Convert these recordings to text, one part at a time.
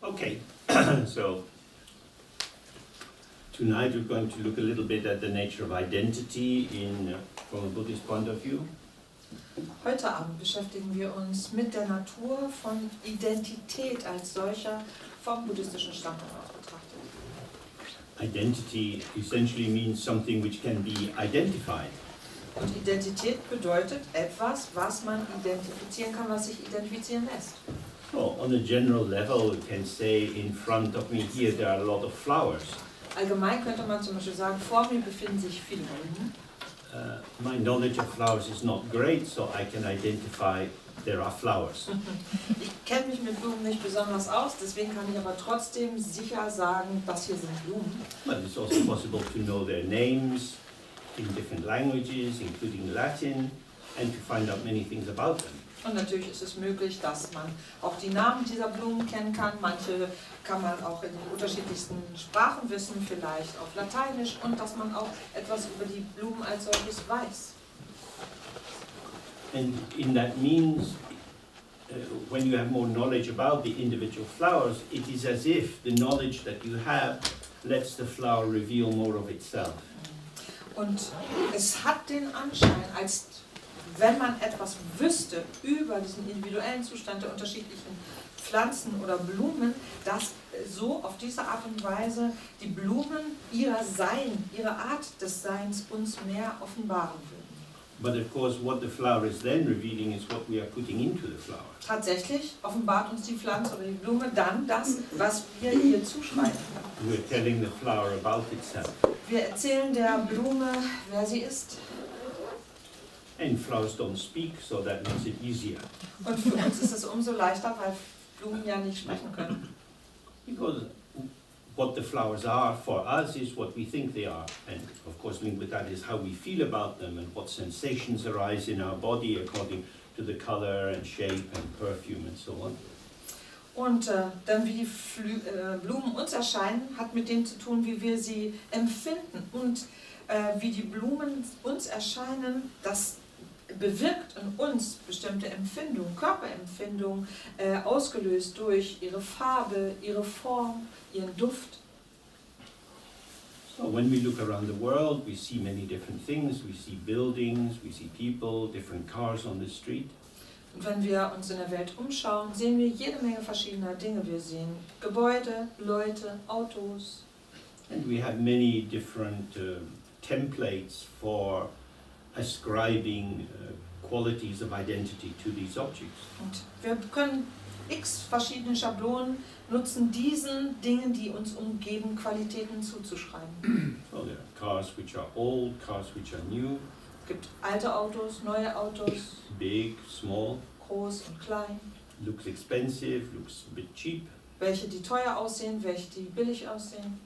Okay, so tonight we're going to look a little bit at the nature of identity from a Buddhist point of view. Heute Abend beschäftigen wir uns mit der Natur von Identität als solcher vom buddhistischen Standpunkt aus betrachtet. Identity essentially means something which can be identified. Und Identität bedeutet etwas, was man identifizieren kann, was sich identifizieren lässt. So, on a general level, we can say in front of me here there are a lot of flowers. Allgemein könnte man zum Beispiel sagen, vor mir befinden sich viele Blumen. My knowledge of flowers is not great, so I can identify there are flowers. Ich kenne mich mit Blumen nicht besonders aus, deswegen kann ich aber trotzdem sicher sagen, das hier sind Blumen. But it's also possible to know their names in different languages, including Latin, and to find out many things about them. Und natürlich ist es möglich, dass man auch die Namen dieser Blumen kennen kann. Manche kann man auch in den unterschiedlichsten Sprachen wissen, vielleicht auf Lateinisch, und dass man auch etwas über die Blumen als solches weiß. And in that means, when you have more knowledge about the individual flowers, it is as if the knowledge that you have lets the flower reveal more of itself. Und es hat den Anschein, als wenn man etwas wüsste über diesen individuellen Zustand der unterschiedlichen Pflanzen oder Blumen, dass so auf diese Art und Weise die Blumen ihre Art des Seins uns mehr offenbaren würden. But of course, what the flower is then revealing is what we are putting into the flower. Tatsächlich offenbart uns die Pflanze oder die Blume dann das, was wir ihr zuschreiben. We're telling the flower about itself. Wir erzählen der Blume, wer sie ist. And flowers don't speak, so that makes it easier. Und für uns ist es umso leichter, weil Blumen ja nicht sprechen können. Because what the flowers are for us is what we think they are. And of course, linked with that is how we feel about them and what sensations arise in our body according to the color and shape and perfume and so on. Und dann wie die Blumen uns erscheinen, hat mit dem zu tun, wie wir sie empfinden. Und wie die Blumen uns erscheinen, das bewirkt in uns bestimmte Empfindungen, Körperempfindungen, ausgelöst durch ihre Farbe, ihre Form, ihren Duft. So when we look around the world, we see many different things. We see buildings, we see people, different cars on the street. Und wenn wir uns in der Welt umschauen, sehen wir jede Menge verschiedener Dinge. Wir sehen Gebäude, Leute, Autos. And we have many different templates for ascribing qualities of identity to these objects. Und wir können x verschiedene Schablonen nutzen, diesen Dingen, die uns umgeben, Qualitäten zuzuschreiben. So there are cars which are old, cars which are new. Es gibt alte Autos, neue Autos, Big, small, groß und klein. looks expensive, looks a bit cheap. Welche, die teuer aussehen, welche, die billig aussehen.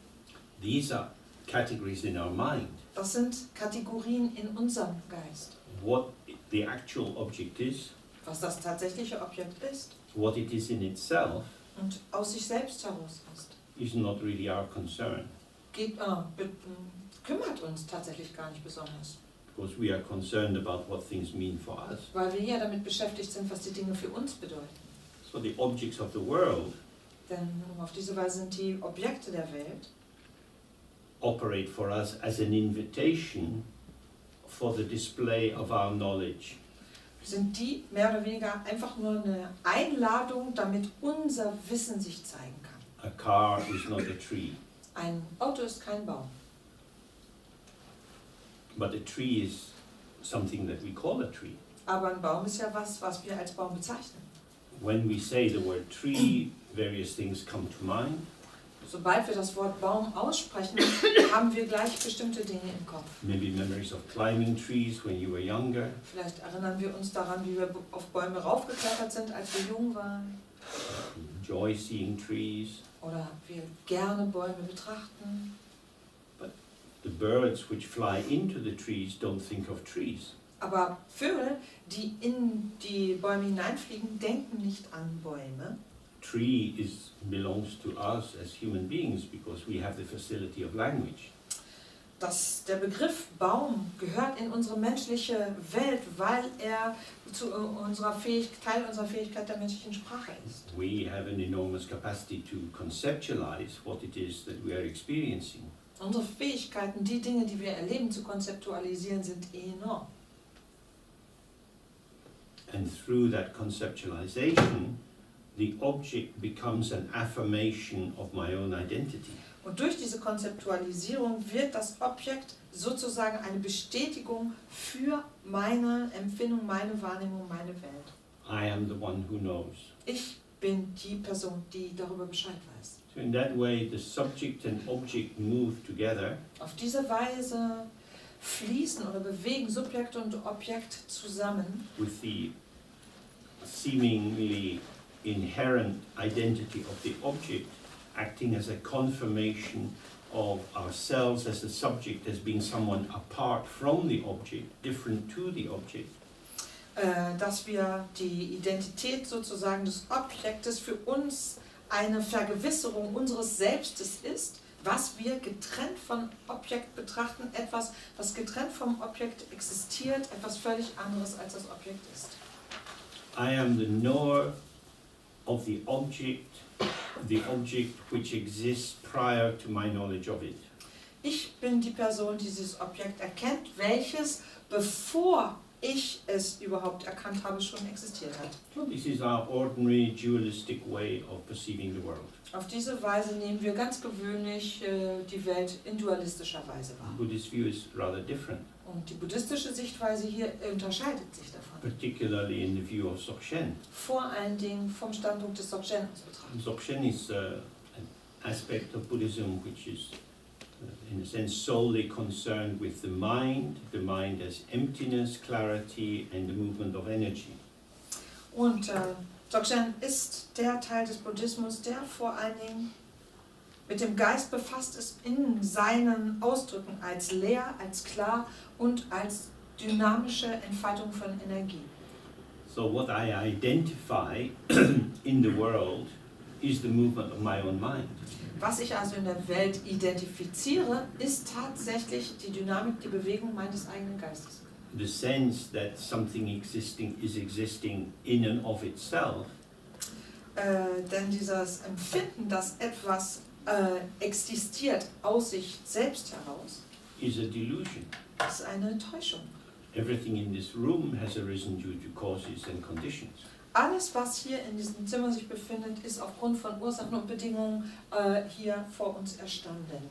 These are categories in our mind. Das sind Kategorien in unserem Geist. What the actual object is, Was das tatsächliche Objekt ist what it is in itself, und aus sich selbst heraus ist, is not really our concern. Kümmert uns tatsächlich gar nicht besonders. Because we are concerned about what things mean for us. Weil wir ja damit beschäftigt sind, was die Dinge für uns bedeuten. So the objects of the world Denn auf diese Weise sind die Objekte der Welt operate for us as an invitation for the display of our knowledge. sind die mehr oder weniger einfach nur eine Einladung, damit unser Wissen sich zeigen kann. A car is not a tree, Ein Auto ist kein Baum, but a tree is something that we call a tree. aber ein Baum ist ja was, was wir als Baum bezeichnen. When we say the word tree, various things come to mind. Sobald wir das Wort Baum aussprechen, haben wir gleich bestimmte Dinge im Kopf. Maybe memories of climbing trees when you were younger, Vielleicht erinnern wir uns daran, wie wir auf Bäume raufgeklettert sind, als wir jung waren. enjoy seeing trees. Oder wir gerne Bäume betrachten. The birds which fly into the trees don't think of trees. Aber Vögel, die in die Bäume hineinfliegen, denken nicht an Bäume. Tree belongs to us as human beings because we have the facility of language. der Begriff Baum gehört in unsere menschliche Welt, weil er Teil unserer Fähigkeit der menschlichen Sprache ist. We have an enormous capacity to conceptualize what it is that we are experiencing. Unsere Fähigkeiten, die Dinge, die wir erleben, zu konzeptualisieren, sind enorm. And through that conceptualization, the object becomes an affirmation of my own identity. Und durch diese Konzeptualisierung wird das Objekt sozusagen eine Bestätigung für meine Empfindung, meine Wahrnehmung, meine Welt. I am the one who knows. Ich bin die Person, die darüber Bescheid weiß. So in that way, the subject and object move together, Auf diese Weise fließen oder bewegen Subjekt und Objekt zusammen with the seemingly inherent identity of the object acting as a confirmation of ourselves as the subject as being someone apart from the object, different to the object. Dass wir die Identität sozusagen des Objektes für uns eine Vergewisserung unseres Selbstes ist, was wir getrennt vom Objekt betrachten, etwas, was getrennt vom Objekt existiert, etwas völlig anderes als das Objekt ist. I am the knower of the object which exists prior to my knowledge of it. Ich bin die Person, die dieses Objekt erkennt, welches, bevor ich es überhaupt erkannt habe, schon existiert hat. So this is our ordinary dualistic way of perceiving the world. Auf diese Weise nehmen wir ganz gewöhnlich die Welt in dualistischer Weise The wahr. Buddhist view is rather different, Und die buddhistische Sichtweise hier unterscheidet sich davon. particularly in the view of Dzogchen. Vor allen Dingen vom Standpunkt des Dzogchen aus betrachtet. Dzogchen is an aspect of Buddhism which is, in a sense, solely concerned with the mind as emptiness, clarity, and the movement of energy. Und Dzogchen ist der Teil des Buddhismus, der vor allen Dingen mit dem Geist befasst ist in seinen Ausdrücken als leer, als klar und als dynamische Entfaltung von Energie. So what I identify in the world is the movement of my own mind. Was ich also in der Welt identifiziere, ist tatsächlich die Dynamik, die Bewegung meines eigenen Geistes. The sense that something existing is existing in and of itself Denn dieses Empfinden, dass etwas existiert aus sich selbst heraus, is a delusion. ist eine Täuschung. Everything in this room has arisen due to causes and conditions. Alles, was hier in diesem Zimmer sich befindet, ist aufgrund von Ursachen und Bedingungen hier vor uns erstanden.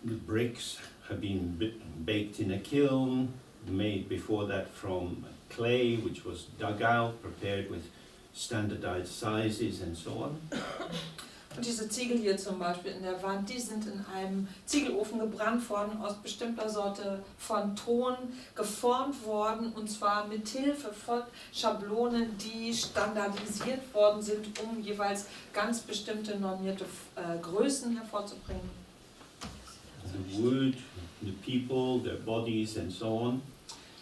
The bricks have been baked in a kiln, made before that from clay, which was dug out, prepared with standardized sizes and so on. Und diese Ziegel hier zum Beispiel in der Wand, die sind in einem Ziegelofen gebrannt worden, aus bestimmter Sorte von Ton geformt worden, und zwar mit Hilfe von Schablonen, die standardisiert worden sind, um jeweils ganz bestimmte normierte Größen hervorzubringen. The wood, the people, their bodies and so on,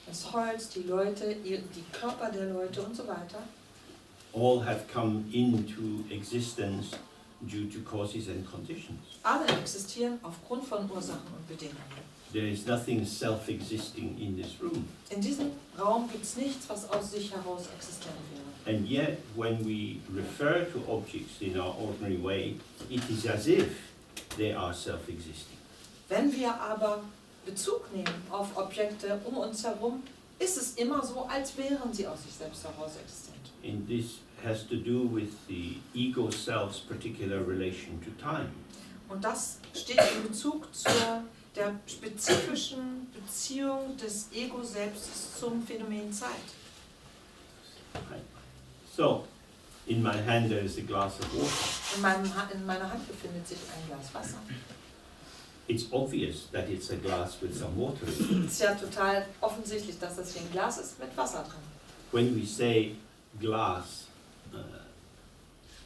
Das Holz, die Leute, die Körper der Leute und so weiter. all have come into existence due to causes and conditions. Alle existieren aufgrund von Ursachen und Bedingungen. There is nothing self-existing in this room. In diesem Raum gibt es nichts, was aus sich heraus existent wäre. And yet, when we refer to objects in our ordinary way, it is as if they are self-existing. Wenn wir aber Bezug nehmen auf Objekte um uns herum, ist es immer so, als wären sie aus sich selbst heraus existent. And this has to do with the ego self's particular relation to time. Und das steht in Bezug zu der spezifischen Beziehung des Ego-Selbstes zum Phänomen Zeit. Right? So, in my hand there is a glass of water. In meiner Hand befindet sich ein Glas Wasser. It's obvious that it's a glass with some water in it. Es ist ja total offensichtlich, dass das hier ein Glas ist mit Wasser drin. When we say glass,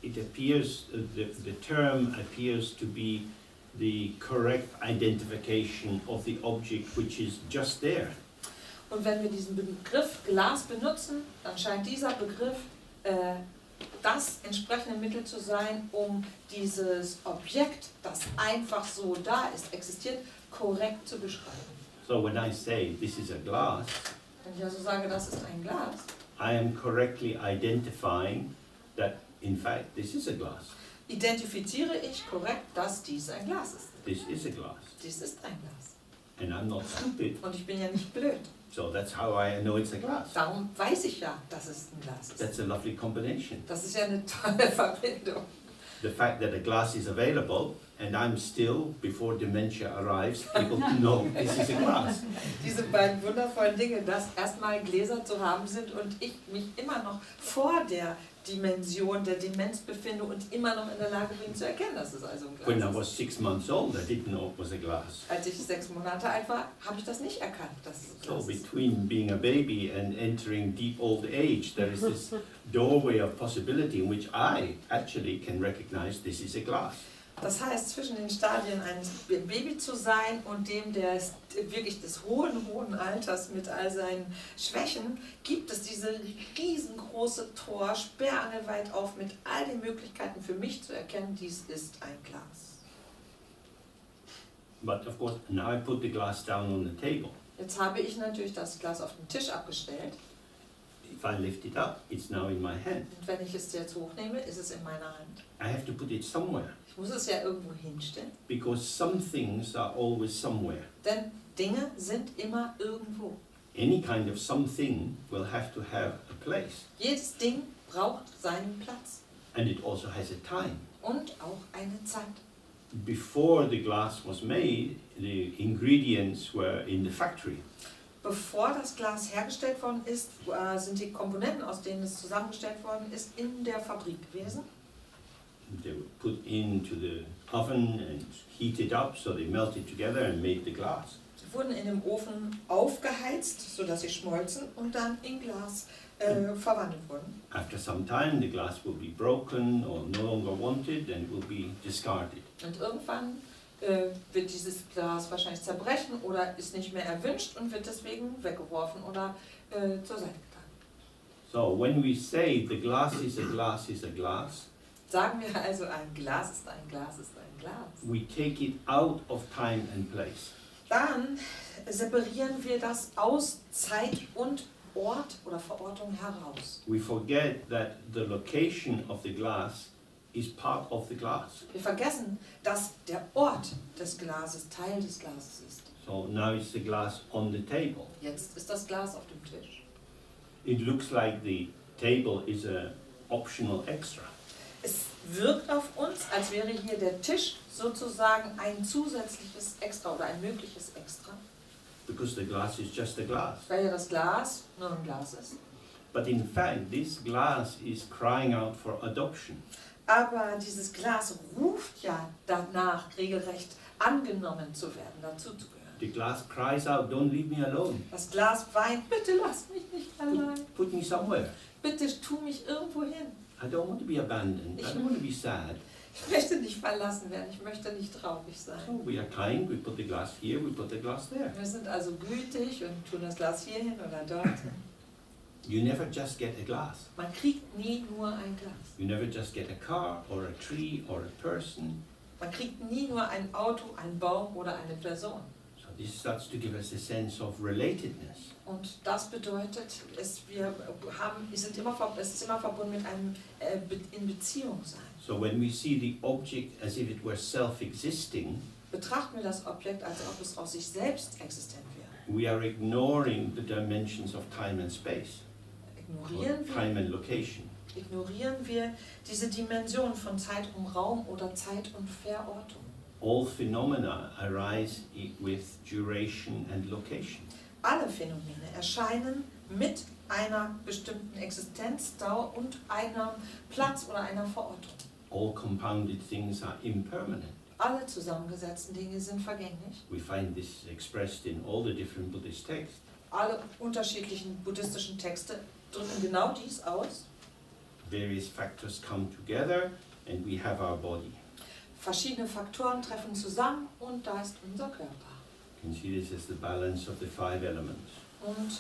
it appears, the term appears to be the correct identification of the object which is just there. Und wenn wir diesen Begriff Glas benutzen, dann scheint dieser Begriff das entsprechende Mittel zu sein, um dieses Objekt, das einfach so da ist, existiert, korrekt zu beschreiben. So when I say this is a glass, Wenn ich also sage, das ist ein Glas, I am correctly identifying that in fact this is a glass. identifiziere ich korrekt, dass dies ein Glas ist. This is a glass. Dies ist ein Glas. And I'm not stupid, Und ich bin ja nicht blöd. so that's how I know it's a glass. Darum weiß ich ja, dass es ein Glas ist. That's a lovely combination. Das ist ja eine tolle Verbindung. The fact that a glass is available and I'm still, before dementia arrives, able to know this is a glass. Diese beiden wundervollen Dinge, dass erstmal Gläser zu haben sind und ich mich immer noch vor der Dimension der Demenz befinde und immer noch in der Lage bin zu erkennen, dass es also ein When I Glas ist. was 6 months old, I didn't know it was a glass. Als ich 6 Monate alt war, habe ich das nicht erkannt, dass es ein So Glas ist. between being a baby and entering deep old age, there is this doorway of possibility in which I actually can recognize this is a glass. Das heißt, zwischen den Stadien eines Baby zu sein und dem wirklich des hohen Alters mit all seinen Schwächen, gibt es diese riesengroße Tor, sperrangelweit auf, mit all den Möglichkeiten für mich zu erkennen, dies ist ein Glas. But of course, now I put the glass down on the table. Jetzt habe ich natürlich das Glas auf den Tisch abgestellt If I lift it up, it's now in my hand. und wenn ich es jetzt hochnehme, ist es in meiner Hand. I have to put it somewhere Ich muss es ja irgendwo hinstellen, because some things are always somewhere. denn Dinge sind immer irgendwo. Any kind of something will have to have a place, Jedes Ding braucht seinen Platz and it also has a time. und auch eine Zeit. Before the glass was made, the ingredients were in the factory. Bevor das Glas hergestellt worden ist, sind die Komponenten, aus denen es zusammengestellt worden ist, in der Fabrik gewesen. They were put into the oven and heated up, so they melted together and made the glass. Sie wurden in dem Ofen aufgeheizt, sodass sie schmolzen und dann in Glas verwandelt wurden. After some time, the glass will be broken or no longer wanted and will be discarded. Und irgendwann wird dieses Glas wahrscheinlich zerbrechen oder ist nicht mehr erwünscht und wird deswegen weggeworfen oder zur Seite getan. So when we say the glass is a glass is a glass, Sagen wir also, ein Glas ist ein Glas ist ein Glas. we take it out of time and place. Dann separieren wir das aus Zeit und Ort oder Verortung heraus. We forget that the location of the glass is part of the glass. Wir vergessen, dass der Ort des Glases Teil des Glases ist. So now it's the glass on the table. Jetzt ist das Glas auf dem Tisch. It looks like the table is a optional extra. Es wirkt auf uns, als wäre hier der Tisch sozusagen ein zusätzliches Extra oder ein mögliches Extra, Because the glass is just a glass. weil ja das Glas nur ein Glas ist. But in fact, this glass is crying out for adoption. Aber dieses Glas ruft ja danach, regelrecht angenommen zu werden, dazu zu gehören. The glass cries out, don't leave me alone. Das Glas weint, bitte lass mich nicht allein. Put me somewhere. Bitte tu mich irgendwo hin. I don't want to be abandoned. I don't want to be sad. Ich möchte nicht verlassen werden, ich möchte nicht traurig sein. So we are kind, we put the glass here, we put the glass there. Wir sind also gütig und tun das Glas hier hin oder dort. You never just get a glass. Man kriegt nie nur ein Glas. You never just get a car or a tree or a person. Man kriegt nie nur ein Auto, einen Baum oder eine Person. So this starts to give us a sense of relatedness. Und das bedeutet, es ist immer verbunden mit einem in Beziehung sein. So when we see the object as if it were self-existing, Betrachten wir das Objekt, als ob es aus sich selbst existent wäre. we are ignoring the dimensions of time and space, or Ignorieren time and location. wir diese Dimension von Zeit und Raum oder Zeit und Verortung. All phenomena arise with duration and location. Alle Phänomene erscheinen mit einer bestimmten Existenzdauer und einem Platz oder einer Verortung. All compounded things are impermanent. Alle zusammengesetzten Dinge sind vergänglich. We find this expressed in all the different Buddhist texts. Alle unterschiedlichen buddhistischen Texte drücken genau dies aus. Various factors come together and we have our body. Verschiedene Faktoren treffen zusammen und da ist unser Körper. You can see this as the balance of the 5 elements. Und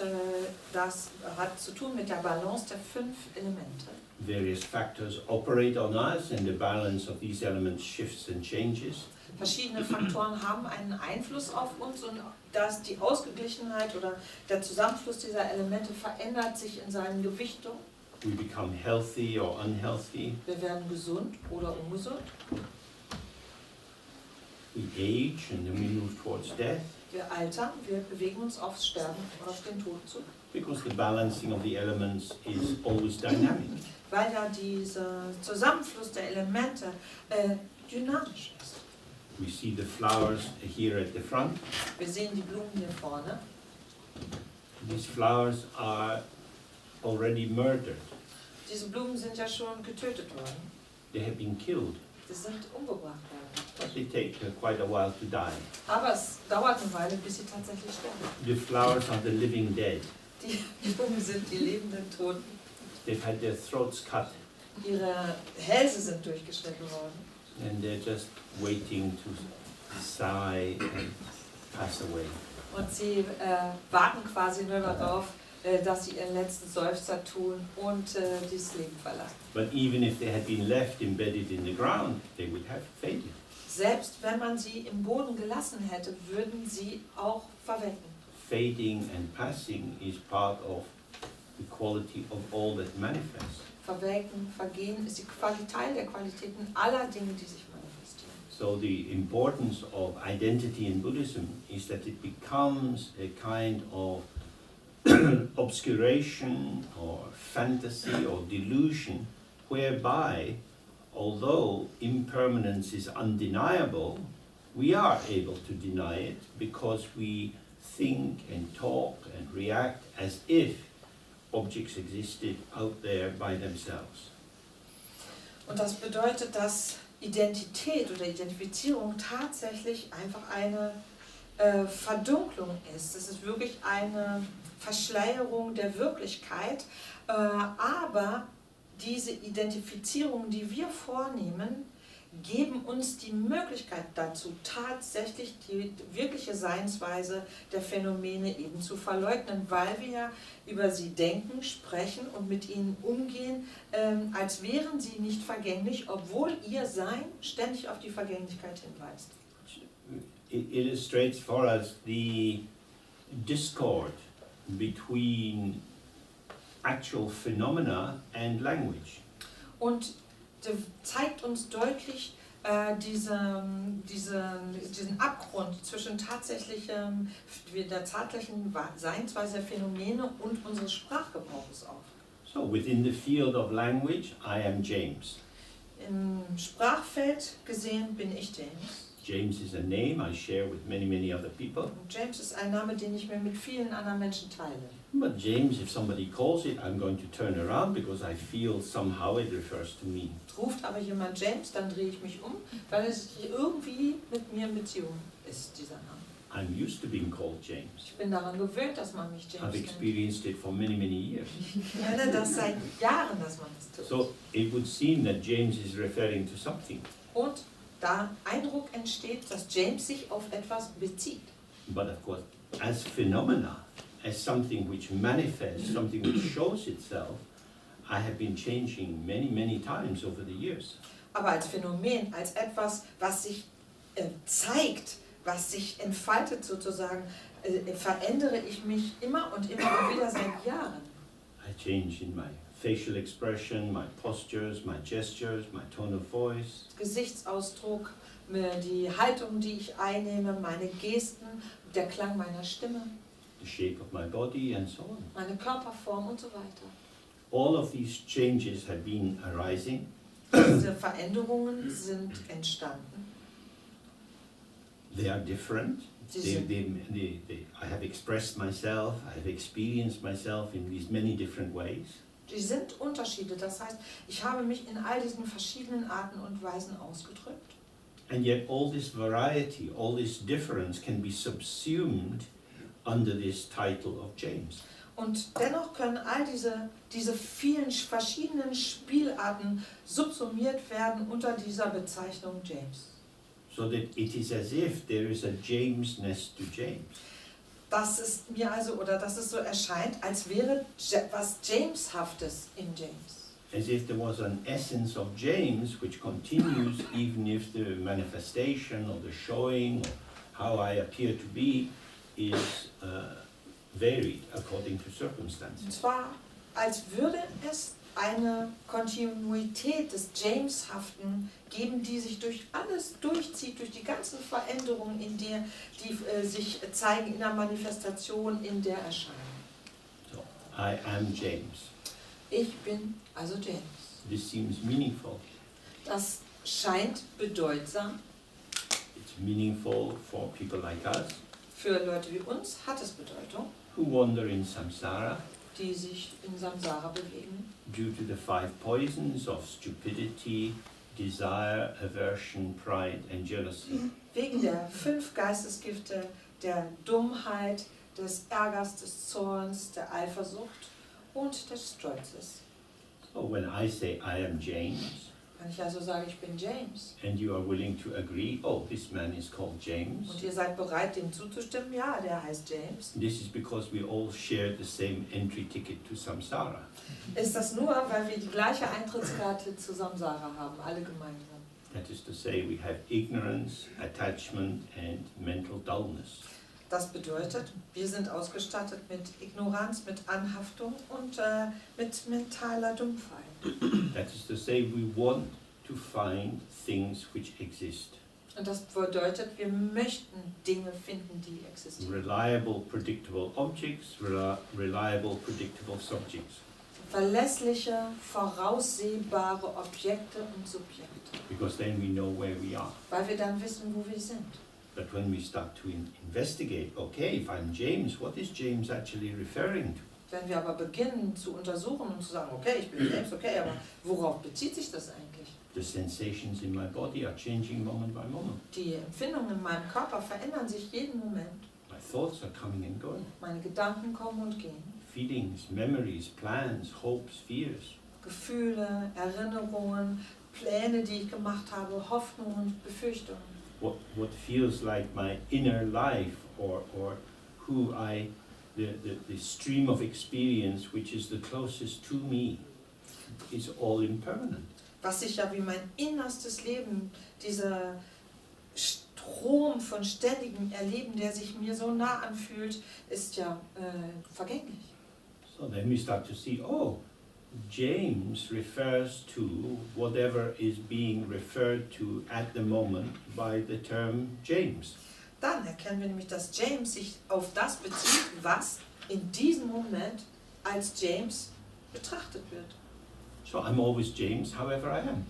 das hat zu tun mit der Balance der 5 Elemente. Various factors operate on us and the balance of these elements shifts and changes. Verschiedene Faktoren haben einen Einfluss auf uns und dass die Ausgeglichenheit oder der Zusammenfluss dieser Elemente verändert sich in seinen Gewichtungen. We become healthy or unhealthy. Wir werden gesund oder ungesund. We age and then we move towards death. Wir altern, wir bewegen uns aufs Sterben oder auf den Tod zu. Because the balancing of the elements is always dynamic. Weil ja dieser Zusammenfluss der Elemente dynamisch ist. We see the flowers here at the front. Wir sehen die Blumen hier vorne. These flowers are already murdered. Diese Blumen sind ja schon getötet worden. They have been killed, Sie sind umgebracht worden. but they take quite a while to die. Aber es dauert eine Weile, bis sie tatsächlich sterben. The flowers are the living dead. Die Blumen sind die lebenden Toten. They've had their throats cut Ihre Hälse sind durchgeschnitten worden. and they're just waiting to sigh and pass away. Und sie warten quasi nur darauf, dass sie ihren letzten Seufzer tun und dieses Leben verlassen. But even if they had been left embedded in the ground, they would have faded. Selbst wenn man sie im Boden gelassen hätte, würden sie auch verwelken. Fading and passing is part of the quality of all that manifests. Verwelken, vergehen ist Teil der Qualitäten aller Dinge, die sich manifestieren. So the importance of identity in Buddhism is that it becomes a kind of obscuration or fantasy or delusion whereby, although impermanence is undeniable, we are able to deny it because we think and talk and react as if objects existed out there by themselves. Und das bedeutet, dass Identität oder Identifizierung tatsächlich einfach eine Verdunklung ist. Es ist wirklich eine Verschleierung der Wirklichkeit, aber diese Identifizierung, die wir vornehmen, geben uns die Möglichkeit dazu, tatsächlich die wirkliche Seinsweise der Phänomene eben zu verleugnen, weil wir ja über sie denken, sprechen und mit ihnen umgehen, als wären sie nicht vergänglich, obwohl ihr Sein ständig auf die Vergänglichkeit hinweist. It illustrates for us the discord between actual phenomena and language. Und zeigt uns deutlich diesen Abgrund zwischen der tatsächlichen Seinsweise der Phänomene und unseres Sprachgebrauchs auf. So within the field of language, I am James. Im Sprachfeld gesehen bin ich James. James is a name I share with many, many other people. Und James ist ein Name, den ich mir mit vielen anderen Menschen teile. But James, if somebody calls it, I'm going to turn around because I feel somehow it refers to me. Ruft aber jemand James, dann drehe ich mich um, weil es irgendwie mit mir in Beziehung ist, dieser Name. I'm used to being called James. Ich bin daran gewöhnt, dass man mich James I've nennt. experienced it for many, many years. Ich kenne das seit Jahren, dass man das tut. So it would seem that James is referring to something. Und da Eindruck entsteht, dass James sich auf etwas bezieht. But of course, as phenomena, as something which manifests, something which shows itself, I have been changing many, many times over the years. Aber als Phänomen, als etwas, was sich zeigt, was sich entfaltet sozusagen, verändere ich mich immer und immer wieder seit Jahren. I change in my facial expression, my postures, my gestures, my tone of voice. Gesichtsausdruck, die Haltung, die ich einnehme, meine Gesten, der Klang meiner Stimme, The shape of my body and so on. meine Körperform und so weiter. All of these changes have been arising. Diese Veränderungen sind entstanden. They are different. I have expressed myself, I have experienced myself in these many different ways. Die sind Unterschiede, das heißt, ich habe mich in all diesen verschiedenen Arten und Weisen ausgedrückt. And yet all this variety, all this difference can be subsumed under this title of James. Und dennoch können all diese vielen verschiedenen Spielarten subsumiert werden unter dieser Bezeichnung James. So that it is as if there is a Jamesness to James. dass es mir also, oder dass es so erscheint, als wäre was Jameshaftes in James. As if there was an essence of James which continues even if the manifestation or the showing or how I appear to be is varied according to Und circumstances. zwar, als würde es eine Kontinuität des Jameshaften geben, die sich durch alles durchzieht, durch die ganzen Veränderungen, die sich zeigen in der Manifestation, in der Erscheinung. So, I am James. Ich bin also James. This seems meaningful. Das scheint bedeutsam. It's meaningful for people like us Für Leute wie uns hat es Bedeutung, who wander in samsara die sich in Samsara bewegen, due to the 5 poisons of stupidity, desire, aversion, pride and jealousy. wegen der 5 Geistesgifte, der Dummheit, des Ärgers, des Zorns, der Eifersucht und des Stolzes. So when I say I am James, Wenn ich also sage, ich bin James, and you are willing to agree, oh, this man is called James, und ihr seid bereit, dem zuzustimmen, ja, der heißt James, this is because we all share the same entry ticket to samsara. ist das nur, weil wir die gleiche Eintrittskarte zu Samsara haben, alle gemeinsam. That is to say, we have ignorance, attachment and mental dullness. Das bedeutet, wir sind ausgestattet mit Ignoranz, mit Anhaftung und mit mentaler Dumpfheit. That is to say, we want to find things which exist. Und das bedeutet, wir möchten Dinge finden, die existieren. Reliable, predictable objects, reliable, predictable subjects. Verlässliche, voraussehbare Objekte und Subjekte. Because then we know where we are. Weil wir dann wissen, wo wir sind. But when we start to investigate, okay, if I'm James, what is James actually referring to? Wenn wir aber beginnen zu untersuchen und zu sagen, okay, ich bin James, okay, aber worauf bezieht sich das eigentlich? The sensations in my body are changing moment by moment. Die Empfindungen in meinem Körper verändern sich jeden Moment. My thoughts are coming and going. Meine Gedanken kommen und gehen. Feelings, memories, plans, hopes, fears. Gefühle, Erinnerungen, Pläne, die ich gemacht habe, Hoffnungen, Befürchtungen. What feels like my inner life or who the stream of experience which is the closest to me is all impermanent. Was sich ja wie mein innerstes Leben, dieser Strom von ständigem Erleben, der sich mir so nah anfühlt, ist ja vergänglich. So then we start to see, oh, James refers to whatever is being referred to at the moment by the term James. Dann erkennen wir nämlich, dass James sich auf das bezieht, was in diesem Moment als James betrachtet wird. So I'm always James, however I am.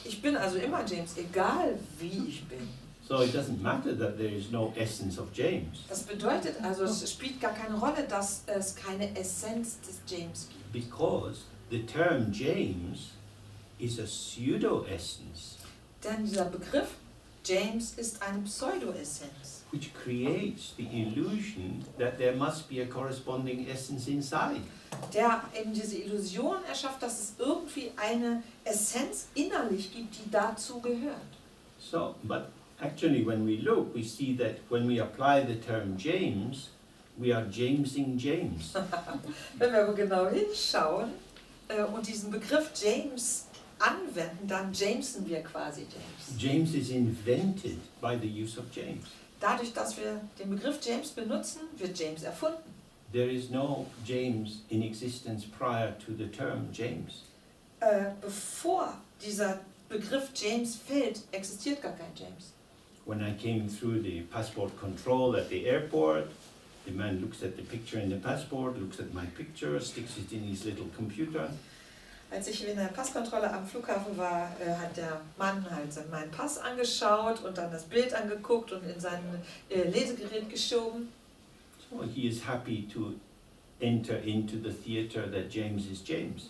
Ich bin also immer James, egal wie ich bin. So it doesn't matter that there is no essence of James, Das bedeutet also, es spielt gar keine Rolle, dass es keine Essenz des James gibt. because the term James is a pseudo-essence Denn dieser Begriff James ist eine Pseudoessenz, which creates the illusion that there must be a corresponding essence inside. der eben diese Illusion erschafft, dass es irgendwie eine Essenz innerlich gibt, die dazu gehört. So, but actually when we look, we see that when we apply the term James, we are Jamesing James. Wenn wir aber genau hinschauen und diesen Begriff James anwenden, dann Jameson wir quasi James. James is invented by the use of James. Dadurch, dass wir den Begriff James benutzen, wird James erfunden. There is no James in existence prior to the term James. Bevor dieser Begriff James fällt, existiert gar kein James. When I came through the passport control at the airport, the man looks at the picture in the passport, looks at my picture, sticks it in his little computer. Als ich in der Passkontrolle am Flughafen war, hat der Mann halt meinen Pass angeschaut und dann das Bild angeguckt und in sein Lesegerät geschoben. So he is happy to enter into the theater that James is James.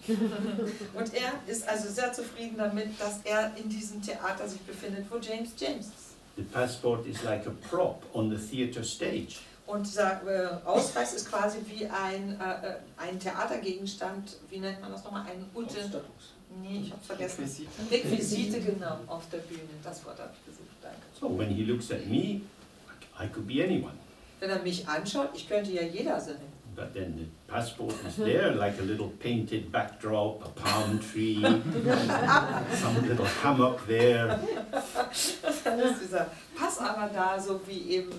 Und er ist also sehr zufrieden damit, dass er in diesem Theater sich befindet, wo James James ist. The passport is like a prop on the theater stage. Und dieser Ausweis ist quasi wie ein Theatergegenstand, wie nennt man das nochmal? Ein Nee, ich hab's vergessen. Requisite, genau, auf der Bühne. Das Wort habe ich gesucht, danke. So when he looks at me, I could be anyone. Wenn er mich anschaut, ich könnte ja jeder sein. But then the passport is there, like a little painted backdrop, a palm tree, some little hammock there. Dann ist dieser Pass aber da, so wie eben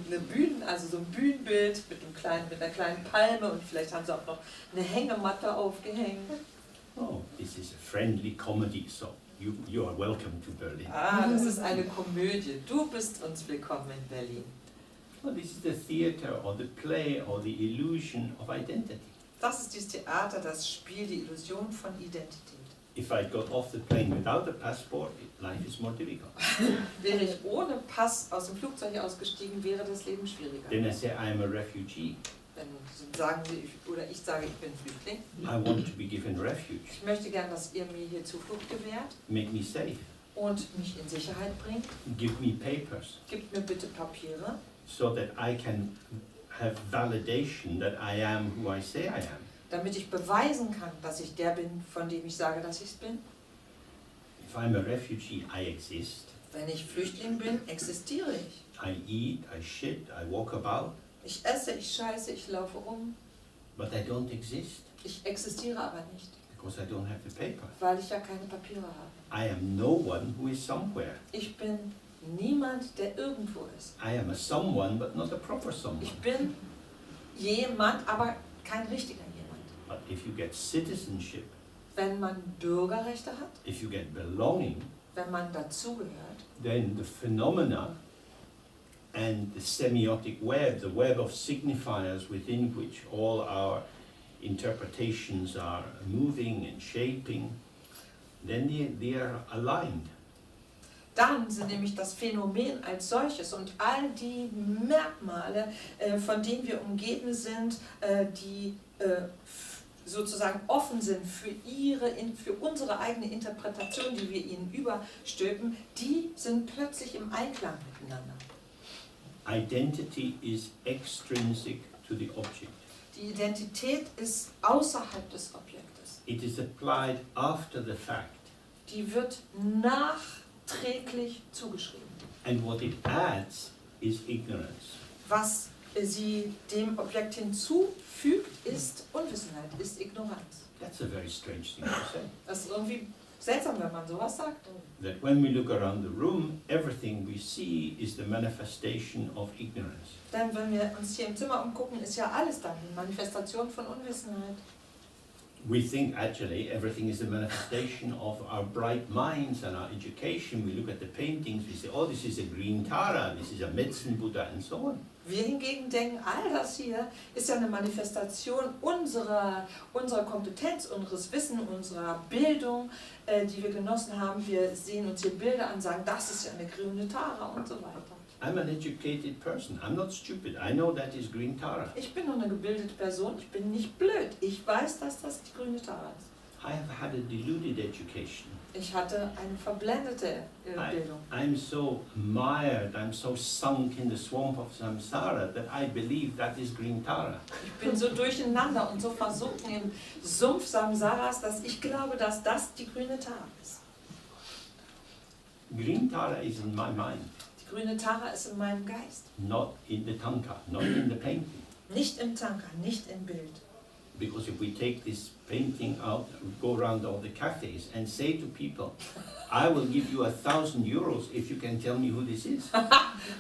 also so ein Bühnenbild mit einer kleinen Palme und vielleicht haben sie auch noch eine Hängematte aufgehängt. Oh, this is a friendly comedy, so you are welcome to Berlin. Ah, das ist eine Komödie. Du bist uns willkommen in Berlin. Well, this is the theater or the play or the illusion of identity. Das ist dieses Theater, das Spiel, die Illusion von Identität. If I got off the plane without a passport, life is more difficult. Wäre ich ohne Pass aus dem Flugzeug ausgestiegen, wäre das Leben schwieriger. Then I say I'm a refugee. Wenn ich sage, ich bin Flüchtling. I want to be given refuge. Ich möchte gern, dass ihr mir hier Zuflucht gewährt Make me safe. und mich in Sicherheit bringt. Give me papers Gebt mir bitte Papiere, so that I can have validation that I am who I say I am. damit ich beweisen kann, dass ich der bin, von dem ich sage, dass ich es bin. If I'm a refugee, I exist. Wenn ich Flüchtling bin, existiere ich. I eat, I shit, I walk about, Ich esse, ich scheiße, ich laufe rum. but I don't exist Ich existiere aber nicht, because I don't have the paper. weil ich ja keine Papiere habe. I am no one who is somewhere. Ich bin niemand, der irgendwo ist. I am a someone, but not a proper someone. Ich bin jemand, aber kein richtiger jemand. But if you get citizenship, Wenn man Bürgerrechte hat, if you get belonging, wenn man dazugehört, then the phenomena and the semiotic web, the web of signifiers within which all our interpretations are moving and shaping, then they are aligned. dann sind nämlich das Phänomen als solches und all die Merkmale, von denen wir umgeben sind, die sozusagen offen sind für unsere eigene Interpretation, die wir ihnen überstülpen, die sind plötzlich im Einklang miteinander. Identity is extrinsic to the object. Die Identität ist außerhalb des Objektes. It is applied after the fact. Die wird nachträglich zugeschrieben. And what it adds is ignorance. Was sie dem Objekt hinzufügt, ist Unwissenheit, ist Ignoranz. That's a very strange thing to say. Das ist irgendwie seltsam, wenn man sowas sagt. That when we look around the room, everything we see is the manifestation of ignorance. Denn wenn wir uns hier im Zimmer umgucken, ist ja alles dann eine Manifestation von Unwissenheit. We think actually everything is a manifestation of our bright minds and our education. We look at the paintings, we say, oh, this is a green Tara, this is a medicine Buddha, and so on. Wir hingegen denken, all das hier ist ja eine Manifestation unserer Kompetenz, unseres Wissens, unserer Bildung, die wir genossen haben. Wir sehen uns hier Bilder an, sagen, das ist ja eine grüne Tara und so weiter. I'm an educated person. I'm not stupid. I know that is green Tara. Ich bin nur eine gebildete Person, ich bin nicht blöd. Ich weiß, dass das die grüne Tara ist. I have had a deluded education. Ich hatte eine verblendete Bildung. I'm so mired, I'm so sunk in the swamp of samsara that I believe that is green Tara. Ich bin so durcheinander und so versunken im Sumpf Samsaras, dass ich glaube, dass das die grüne Tara ist. Green Tara is in my mind, Die grüne Tara ist in meinem Geist. not in the tanka, not in the painting. Nicht im Tanka, nicht im Bild. Because if we take this painting out, go around all the cafes and say to people, I will give you 1,000 euros if you can tell me who this is.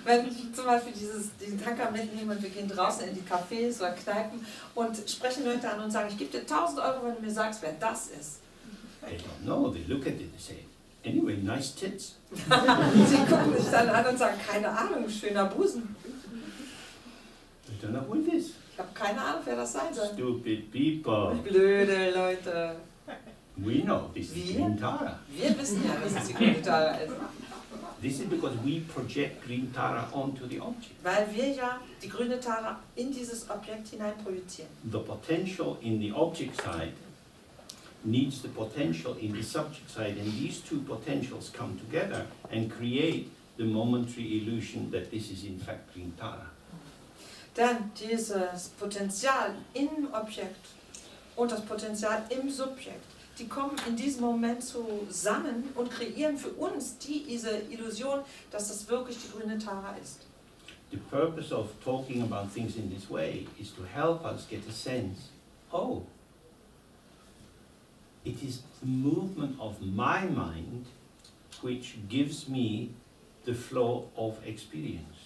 Wenn ich zum Beispiel diesen Tanker mitnehme und wir gehen draußen in die Cafés oder Kneipen und sprechen Leute an und sagen, ich gebe dir 1.000 Euro, wenn du mir sagst, wer das ist. They don't know, they look at it and say, anyway, nice tits. Sie gucken sich dann an und sagen, keine Ahnung, schöner Busen. They don't know who it is. Ich habe keine Ahnung, wer das sein soll. Stupid people. Blöde Leute. We know this is Wir? green Tara. Wir wissen ja, dass es die grüne Tara ist. This is because we project green Tara onto the object. Weil wir ja die grüne Tara in dieses Objekt hinein projizieren. The potential in the object side needs the potential in the subject side, and these two potentials come together and create the momentary illusion that this is in fact green Tara. Denn dieses Potenzial im Objekt und das Potenzial im Subjekt, die kommen in diesem Moment zusammen und kreieren für uns diese Illusion, dass das wirklich die grüne Tara ist. the purpose of talking about things in this way is to help us get a sense, oh, it is the movement of my mind which gives me the flow of experience.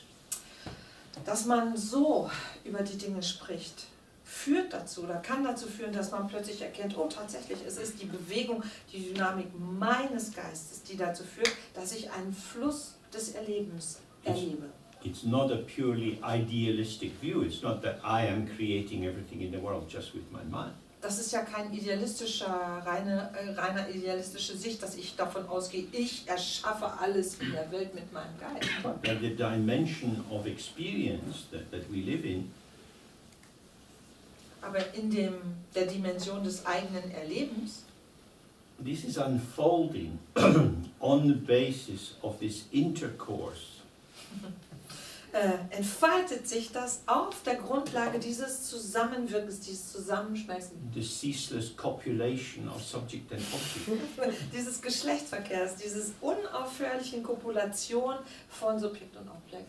Dass man so über die Dinge spricht, führt dazu oder kann dazu führen, dass man plötzlich erkennt, oh tatsächlich, es ist die Bewegung, die Dynamik meines Geistes, die dazu führt, dass ich einen Fluss des Erlebens erlebe. It's not a purely idealistic view. It's not that I am creating everything in the world just with my mind. Das ist ja kein reiner idealistische Sicht, dass ich davon ausgehe, ich erschaffe alles in der Welt mit meinem Geist. But the dimension of experience that we live in, Aber in der Dimension des eigenen Erlebens, this is unfolding on the basis of this intercourse. entfaltet sich das auf der Grundlage dieses Zusammenwirkens, dieses Zusammenschmelzen, The ceaseless copulation of subject and object. dieses Geschlechtsverkehrs, dieses unaufhörlichen Kopulation von Subjekt und Objekt.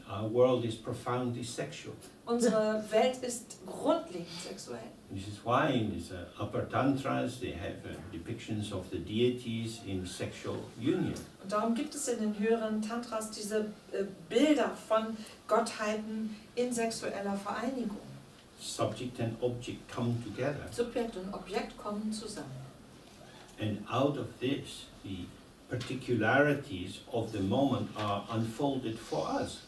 Our world is profoundly sexual. Unsere Welt ist grundlegend sexuell. This is why in these upper tantras they have depictions of the deities in sexual union. Und darum gibt es in den höheren Tantras diese Bilder von Gottheiten in sexueller Vereinigung. Subject and object come together, Subjekt und Objekt kommen zusammen. and out of this the particularities of the moment are unfolded for us.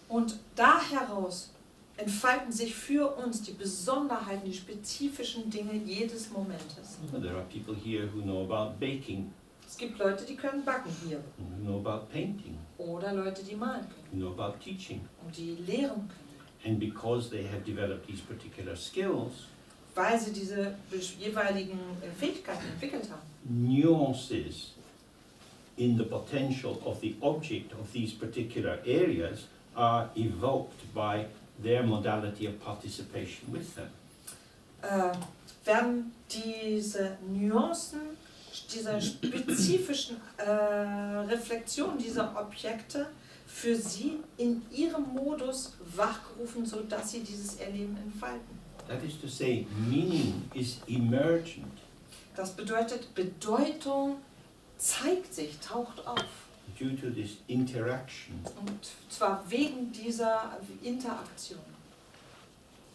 Und da heraus entfalten sich für uns die Besonderheiten, die spezifischen Dinge jedes Momentes. There are people here who know about baking, Es gibt Leute, die können backen hier. who know about painting, Oder Leute, die malen können who know about teaching. und die lehren können. And because they have developed these particular skills, Weil sie diese jeweiligen Fähigkeiten entwickelt haben. nuances in the potential of the object of these particular areas are evoked by their modality of participation with them. Werden diese Nuancen, dieser spezifischen Reflexion dieser Objekte für sie in ihrem Modus wachgerufen, sodass sie dieses Erleben entfalten. That is to say, meaning is emergent Das bedeutet, Bedeutung zeigt sich, taucht auf. due to this interaction. Und zwar wegen dieser Interaktion.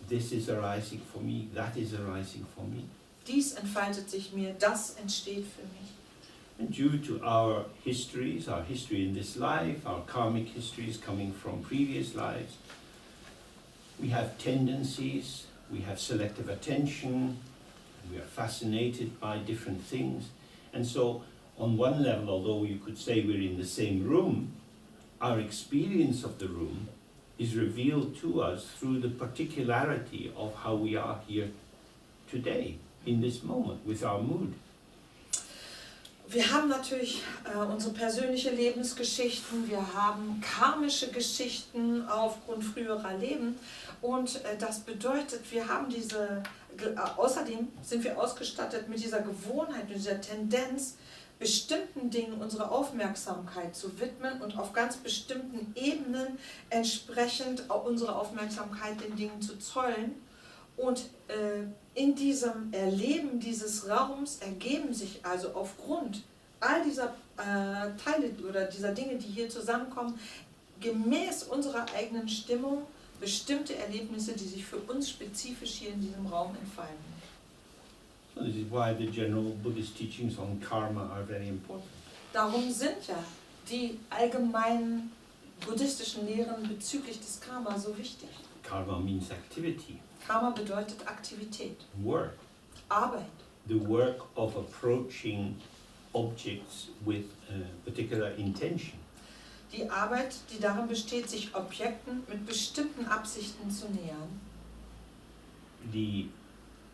This is arising for me, that is arising for me. Dies entfaltet sich mir, das entsteht für mich. And due to our histories, our history in this life, our karmic histories coming from previous lives, we have tendencies, we have selective attention, we are fascinated by different things. And so, on one level, although you could say we're in the same room, our experience of the room is revealed to us through the particularity of how we are here today, in this moment, with our mood. Wir haben natürlich unsere persönliche Lebensgeschichten, wir haben karmische Geschichten aufgrund früherer Leben und das bedeutet, wir haben außerdem sind wir ausgestattet mit dieser Gewohnheit, mit dieser Tendenz, bestimmten Dingen unsere Aufmerksamkeit zu widmen und auf ganz bestimmten Ebenen entsprechend unsere Aufmerksamkeit den Dingen zu zollen. Und in diesem Erleben dieses Raums ergeben sich also aufgrund all dieser Teile oder dieser Dinge, die hier zusammenkommen, gemäß unserer eigenen Stimmung bestimmte Erlebnisse, die sich für uns spezifisch hier in diesem Raum entfalten. So this is why the general Buddhist teachings on karma are very important. Darum sind ja die allgemeinen buddhistischen Lehren bezüglich des Karma so wichtig. Karma means activity, Karma bedeutet Aktivität, work, Arbeit. the work of approaching objects with a particular intention. Die Arbeit, die darin besteht, sich Objekten mit bestimmten Absichten zu nähern. The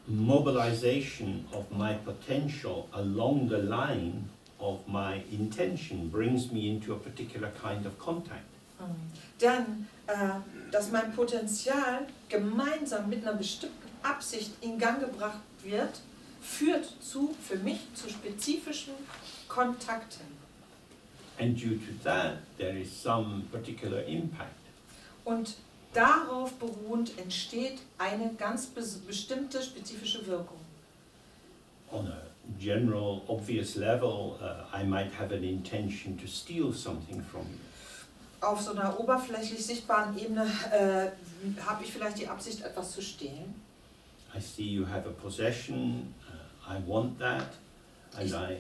mobilization of my potential along the line of my intention brings me into a particular kind of contact. Denn dass mein Potenzial gemeinsam mit einer bestimmten Absicht in Gang gebracht wird, führt für mich zu spezifischen Kontakten. And due to that, there is some particular impact. Und darauf beruhend entsteht eine ganz bestimmte spezifische Wirkung. On a general, obvious level, I might have an intention to steal something from you. Auf so einer oberflächlich sichtbaren Ebene habe ich vielleicht die Absicht, etwas zu stehlen. I see you have a possession, I want that, and I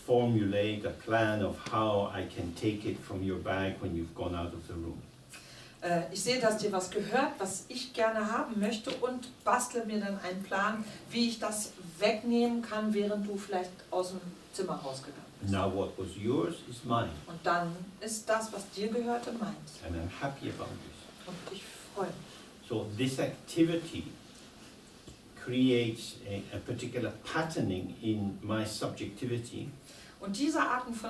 formulate a plan of how I can take it from your bag when you've gone out of the room. Ich sehe, dass dir was gehört, was ich gerne haben möchte und bastle mir dann einen Plan, wie ich das wegnehmen kann, während du vielleicht aus dem Zimmer rausgegangen bist. Now what was yours is mine, Und dann ist das, was dir gehörte, meins. and I'm happy about this. Und ich freue mich. So this activity creates a particular patterning in my subjectivity, Und diese Arten von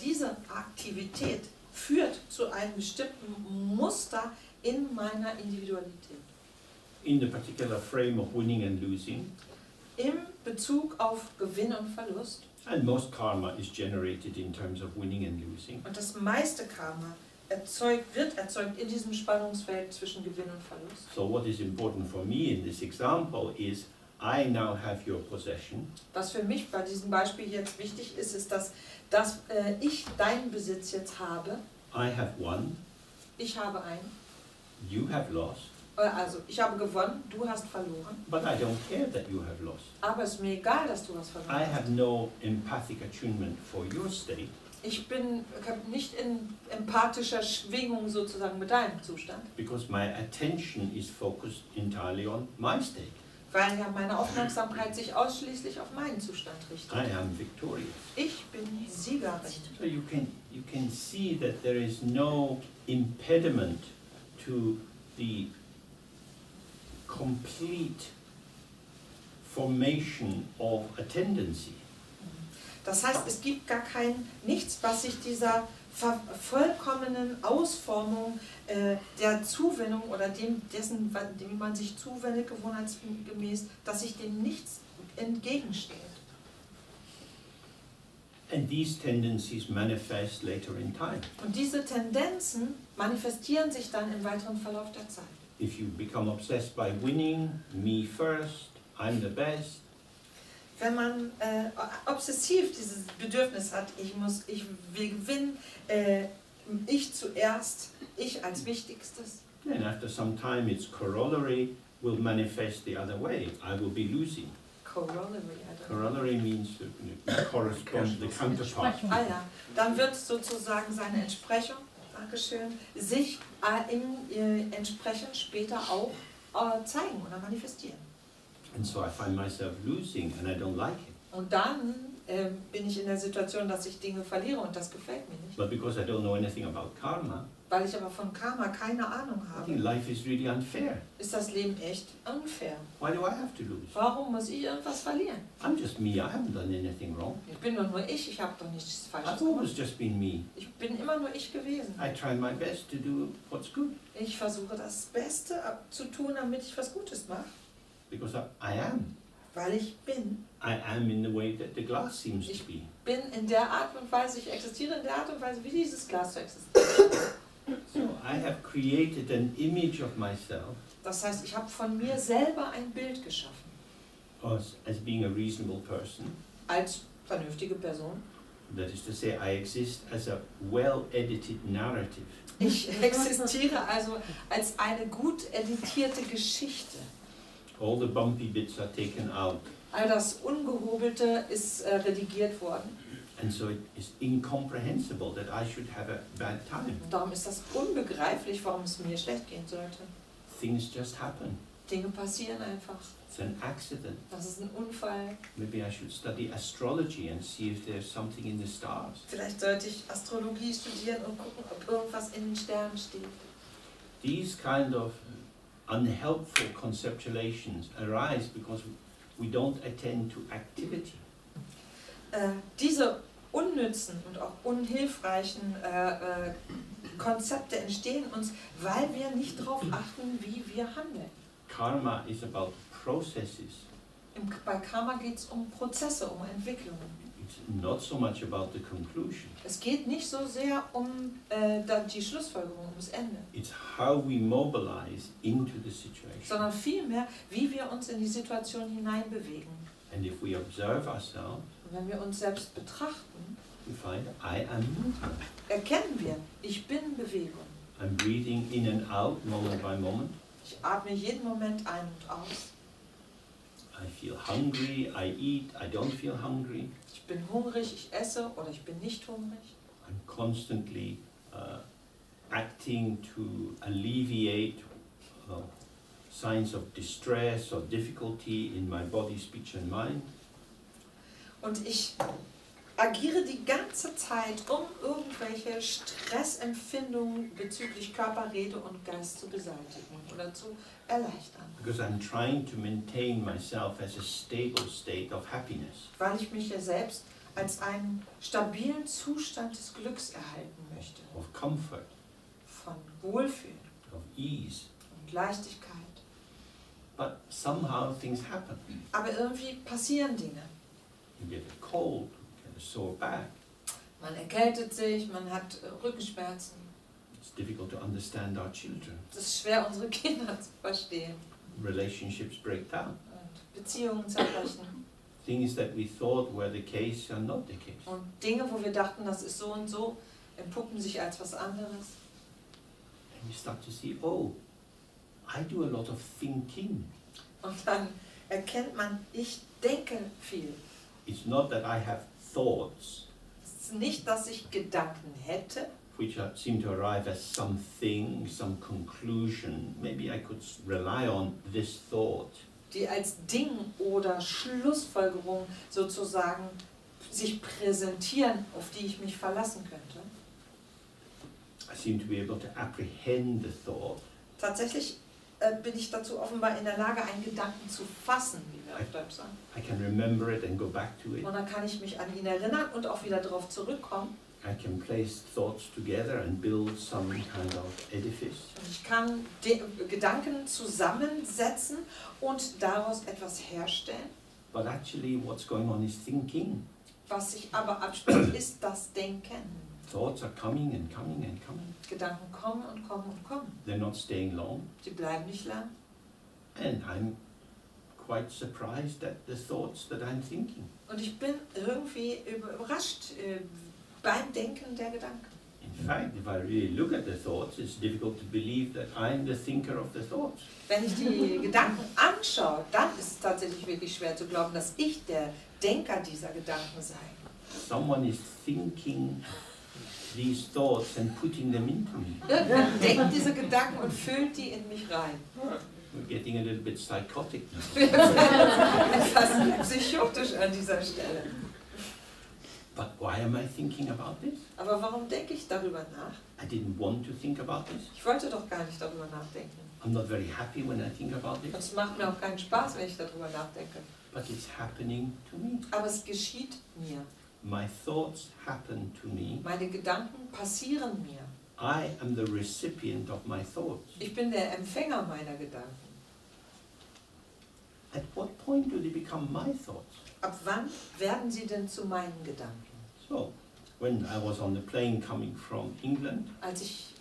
diese Aktivität führt zu einem bestimmten Muster in meiner Individualität. in the particular frame of winning and losing, Im Bezug auf Gewinn und Verlust. and most karma is generated in terms of winning and losing. Und das meiste Karma wird erzeugt in diesem Spannungsfeld zwischen Gewinn und Verlust. So what is important for me in this example is I now have your possession, Was für mich bei diesem Beispiel jetzt wichtig ist, ist, dass ich deinen Besitz jetzt habe. I have won, Ich habe einen. you have lost, Also ich habe gewonnen, du hast verloren. but I don't care that you have lost. Aber es ist mir egal, dass du was I verloren hast. have no empathic attunement for your state, Ich bin nicht in empathischer Schwingung sozusagen mit deinem Zustand, because my attention is focused entirely on my state. weil ja meine Aufmerksamkeit sich ausschließlich auf meinen Zustand richtet. I am victorious. Ich bin Siegerin. So you can see that there is no impediment to the complete formation of a tendency. Das heißt, es gibt nichts, was sich dieser vollkommenen Ausformung der Zuwendung oder dem man sich zuwendet, gewohnheitsgemäß, dass sich dem nichts entgegenstellt. And these tendencies manifest later in time. Und diese Tendenzen manifestieren sich dann im weiteren Verlauf der Zeit. If you become obsessed by winning, me first, I'm the best, Wenn man obsessiv dieses Bedürfnis hat, ich will gewinnen, ich zuerst, ich als Wichtigstes, then after some time its corollary will manifest the other way. I will be losing. Corollary means to correspond the counterpart. Dann wird sozusagen seine Entsprechung, Dankeschön, sich entsprechend später auch zeigen oder manifestieren. And so I find myself losing and I don't like it. Und dann bin ich in der Situation, dass ich Dinge verliere und das gefällt mir nicht. But because I don't know anything about karma, Weil ich aber von Karma keine Ahnung I think habe, life is really unfair. ist das Leben echt unfair. Why do I have to lose? Warum muss ich irgendwas verlieren? I'm just me, I haven't done anything wrong. Ich bin doch nur ich habe doch nichts Falsches I've always gemacht. just been me. Ich bin immer nur ich gewesen. I try my best to do what's good Ich versuche das Beste zu tun, damit ich was Gutes mache. because I am. Weil ich bin. I am in the way that the glass seems to be. Bin in der Art und Weise, ich existiere in der Art und Weise, wie dieses Glas zu existieren. So I have created an image of myself Das heißt, ich habe von mir selber ein Bild geschaffen. as being a reasonable person. Als vernünftige Person. That is to say, I exist as a well-edited narrative. Ich existiere also als eine gut editierte Geschichte. All the bumpy bits are taken out. All das Ungehobelte ist redigiert worden. And so it is incomprehensible that I should have a bad time. Und darum ist das unbegreiflich, warum es mir schlecht gehen sollte. Things just happen. Dinge passieren einfach. It's an accident. Das ist ein Unfall. Maybe I should study astrology and see if there's something in the stars. Vielleicht sollte ich Astrologie studieren und gucken, ob irgendwas in den Sternen steht. These kind of unhelpful conceptualizations arise because we don't attend to activity. Diese unnützen und auch unhilfreichen Konzepte entstehen uns, weil wir nicht darauf achten, wie wir handeln. Karma is about processes. Bei Karma geht es um Prozesse, um Entwicklungen. It's not so much about the conclusion. Es geht nicht so sehr um die Schlussfolgerung, ums Ende, It's how we mobilize into the situation. sondern vielmehr, wie wir uns in die Situation hineinbewegen. And if we observe ourselves, Und wenn wir uns selbst betrachten, we find I am moving. erkennen wir, ich bin Bewegung. I'm breathing in and out moment by moment. Ich atme jeden Moment ein und aus. I feel hungry, I eat, I don't feel hungry. Ich bin hungrig, ich esse oder ich bin nicht hungrig. I'm constantly acting to alleviate signs of distress or difficulty in my body, speech and mind. Und ich agiere die ganze Zeit, um irgendwelche Stressempfindungen bezüglich Körper, Rede und Geist zu beseitigen oder zu erleichtern. Because I'm trying to maintain myself as a stable state of happiness. Weil ich mich ja selbst als einen stabilen Zustand des Glücks erhalten möchte. Of comfort, Von Wohlfühlen of ease. und Leichtigkeit. But somehow things happen. Aber irgendwie passieren Dinge. You get a cold, you get a sore back. Man erkältet sich, man hat Rückenschmerzen. It's difficult to understand our children. Es ist schwer, unsere Kinder zu verstehen. Relationships break down. Und Beziehungen zerbrechen. Things that we thought were the case are not the case. Und Dinge, wo wir dachten, das ist so und so, entpuppen sich als was anderes. And you start to see, oh, I do a lot of thinking. Und dann erkennt man, ich denke viel. It's not that I have thoughts Es ist nicht, dass ich Gedanken hätte, which seem to arrive as something, some conclusion. Maybe I could rely on this thought. die als Ding oder Schlussfolgerung sozusagen sich präsentieren, auf die ich mich verlassen könnte. I seem to be able to apprehend the thought. Tatsächlich bin ich dazu offenbar in der Lage, einen Gedanken zu fassen, wie wir auf Deutsch sagen. I can remember it and go back to it. Und dann kann ich mich an ihn erinnern und auch wieder darauf zurückkommen. I can place thoughts together and build some kind of edifice. Und ich kann Gedanken zusammensetzen und daraus etwas herstellen. But actually what's going on is thinking. Was sich aber abspielt, ist das Denken. Thoughts are coming and coming and coming. Gedanken kommen und kommen und kommen. They're not staying long. Sie bleiben nicht lang. And I'm quite surprised at the thoughts that I'm thinking. Und ich bin irgendwie überrascht beim Denken der Gedanken. In fact, if I really look at the thoughts, it's difficult to believe that I'm the thinker of the thoughts. Wenn ich die Gedanken anschaue, dann ist es tatsächlich wirklich schwer zu glauben, dass ich der Denker dieser Gedanken sei. Someone is thinking these thoughts and putting them into me. Irgendwer denkt diese Gedanken und füllt die in mich rein. We're getting a little bit psychotic now. Fast psychotisch an dieser Stelle. But why am I thinking about this? Aber warum denke ich darüber nach? I didn't want to think about this. Ich wollte doch gar nicht darüber nachdenken. I'm not very happy when I think about Und this. es macht mir auch keinen Spaß, wenn ich darüber nachdenke. But it's happening to me. Aber es geschieht mir. My thoughts happen to me. Meine Gedanken passieren mir. I am the recipient of my thoughts. Ich bin der Empfänger meiner Gedanken. At what point do they become my thoughts? Ab wann werden sie denn zu meinen Gedanken? So, when I was on the plane coming from England, Als ich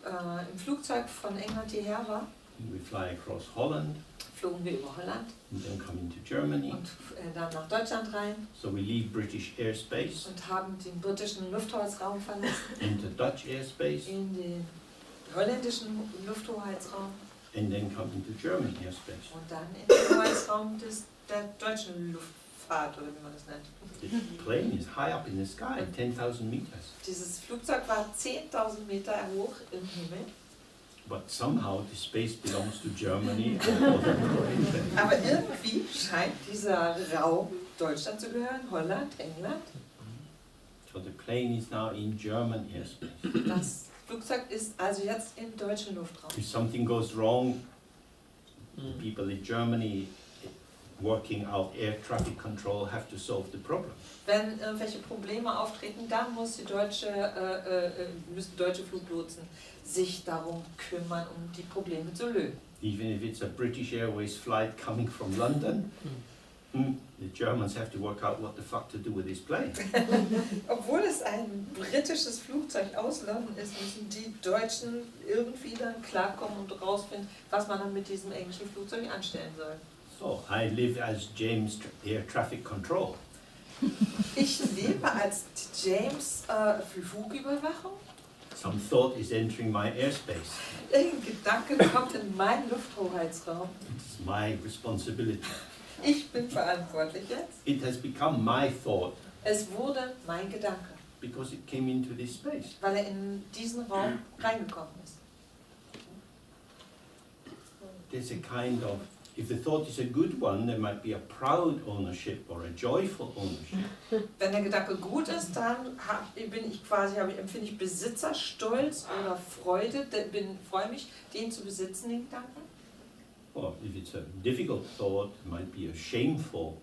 im Flugzeug von England hierher war, we fly across Holland flogen wir über Holland and then come into Germany. und dann nach Deutschland rein So we leave British airspace und haben den britischen Lufthoheitsraum verlassen, into Dutch airspace in den holländischen Lufthoheitsraum and then come into German airspace. und dann in den Hoheitsraum der deutschen Luftfahrt, oder wie man das nennt. The plane is high up in the sky, 10,000 meters. Dieses Flugzeug war 10.000 Meter hoch im Himmel, But somehow the space belongs to Germany. aber irgendwie scheint dieser Raum Deutschland zu gehören, Holland, England. So the plane is now in German airspace. Das Flugzeug ist also jetzt im deutschen Luftraum. If something goes wrong, people in Germany working out air traffic control have to solve the problem. Wenn irgendwelche Probleme auftreten, dann müssen deutsche Fluglotsen sich darum kümmern, um die Probleme zu lösen. Even if it's a British Airways flight coming from London, The Germans have to work out what the fuck to do with this plane. Obwohl es ein britisches Flugzeug aus London ist, müssen die Deutschen irgendwie dann klarkommen und rausfinden, was man dann mit diesem englischen Flugzeug anstellen soll. So, I live as James Air Traffic Control. Ich lebe als James Flugüberwachung. Some thought is entering my airspace. Ein Gedanke kommt in meinen Lufthoheitsraum. It's my responsibility. Ich bin verantwortlich jetzt. It has become my thought Es wurde mein Gedanke, because it came into this space. weil er in diesen Raum reingekommen ist. There's a kind of, if the thought is a good one, there might be a proud ownership or a joyful ownership. Wenn der Gedanke gut ist, dann empfinde ich Besitzerstolz oder Freude, freue mich, den zu besitzen, den Gedanken. Or if it's a difficult thought, it might be a shameful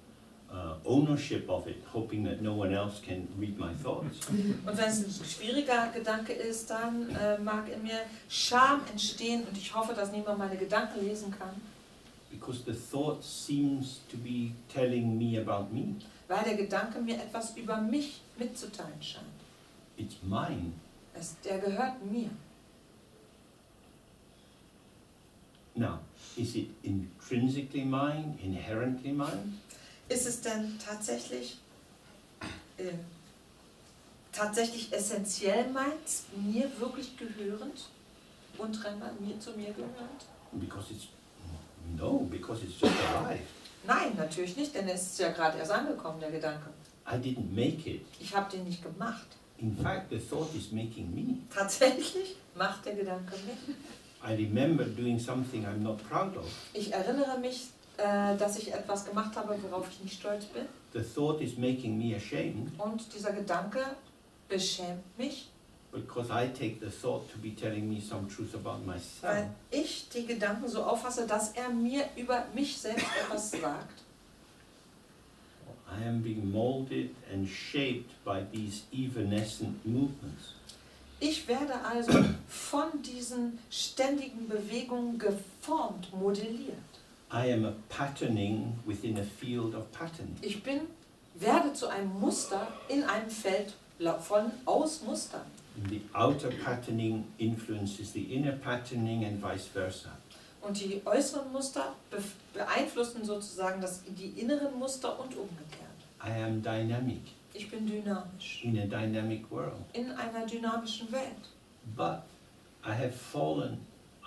ownership of it, hoping that no one else can read my thoughts. Und wenn es ein schwieriger Gedanke ist, dann mag in mir Scham entstehen und ich hoffe, dass niemand meine Gedanken lesen kann. Because the thought seems to be telling me about me. Weil der Gedanke mir etwas über mich mitzuteilen scheint. It's mine. Der gehört mir. Now, is it intrinsically mine, inherently mine? Ist es denn tatsächlich essentiell meins, mir wirklich gehörend, untrennbar zu mir gehörend? Because it's just arrived. Nein, natürlich nicht, denn es ist ja gerade erst angekommen, der Gedanke. I didn't make it. Ich habe den nicht gemacht. In fact, the thought is making me. Tatsächlich macht der Gedanke mich. I remember doing something I'm not proud of. Ich erinnere mich, dass ich etwas gemacht habe, worauf ich nicht stolz bin. The thought is making me ashamed Und dieser Gedanke beschämt mich, because I take the thought to be telling me some truth about myself. weil ich die Gedanken so auffasse, dass er mir über mich selbst etwas sagt. I am being molded and shaped by these evanescent movements. Ich werde also von diesen ständigen Bewegungen geformt, modelliert. I am a patterning within a field of patterning. Ich werde zu einem Muster in einem Feld aus Mustern. And the outer patterning influences the inner patterning and vice versa. Und die äußeren Muster beeinflussen sozusagen die inneren Muster und umgekehrt. I am dynamic Ich bin dynamisch. in a dynamic world. In einer dynamischen Welt. But I have fallen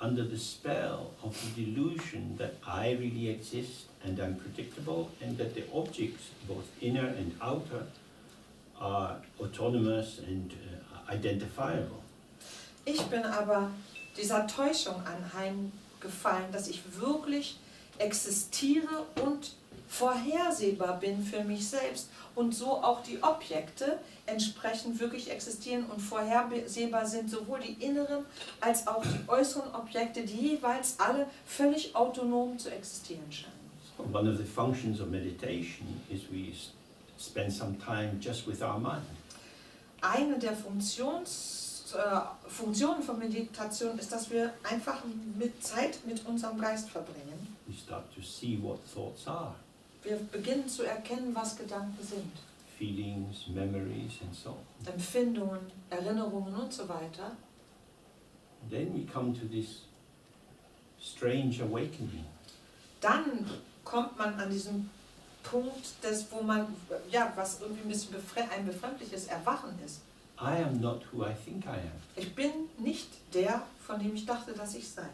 under the spell of the delusion that I really exist and am predictable and that the objects, both inner and outer, are autonomous and identifiable. Ich bin aber dieser Täuschung anheimgefallen, dass ich wirklich existiere und vorhersehbar bin für mich selbst und so auch die Objekte entsprechend wirklich existieren und vorhersehbar sind, sowohl die inneren als auch die äußeren Objekte, die jeweils alle völlig autonom zu existieren scheinen. So one of the functions of meditation is we spend some time just with our mind. Eine der Funktionen von Meditation ist, dass wir einfach Zeit mit unserem Geist verbringen. We start to see what thoughts are, Wir beginnen zu erkennen, was Gedanken sind. feelings, memories, and so on. Empfindungen, Erinnerungen und so weiter. Then we come to this strange awakening. Dann kommt man an diesen Punkt, wo man, was irgendwie ein bisschen ein befremdliches Erwachen ist. I am not who I think I am. Ich bin nicht der, von dem ich dachte, dass ich sei.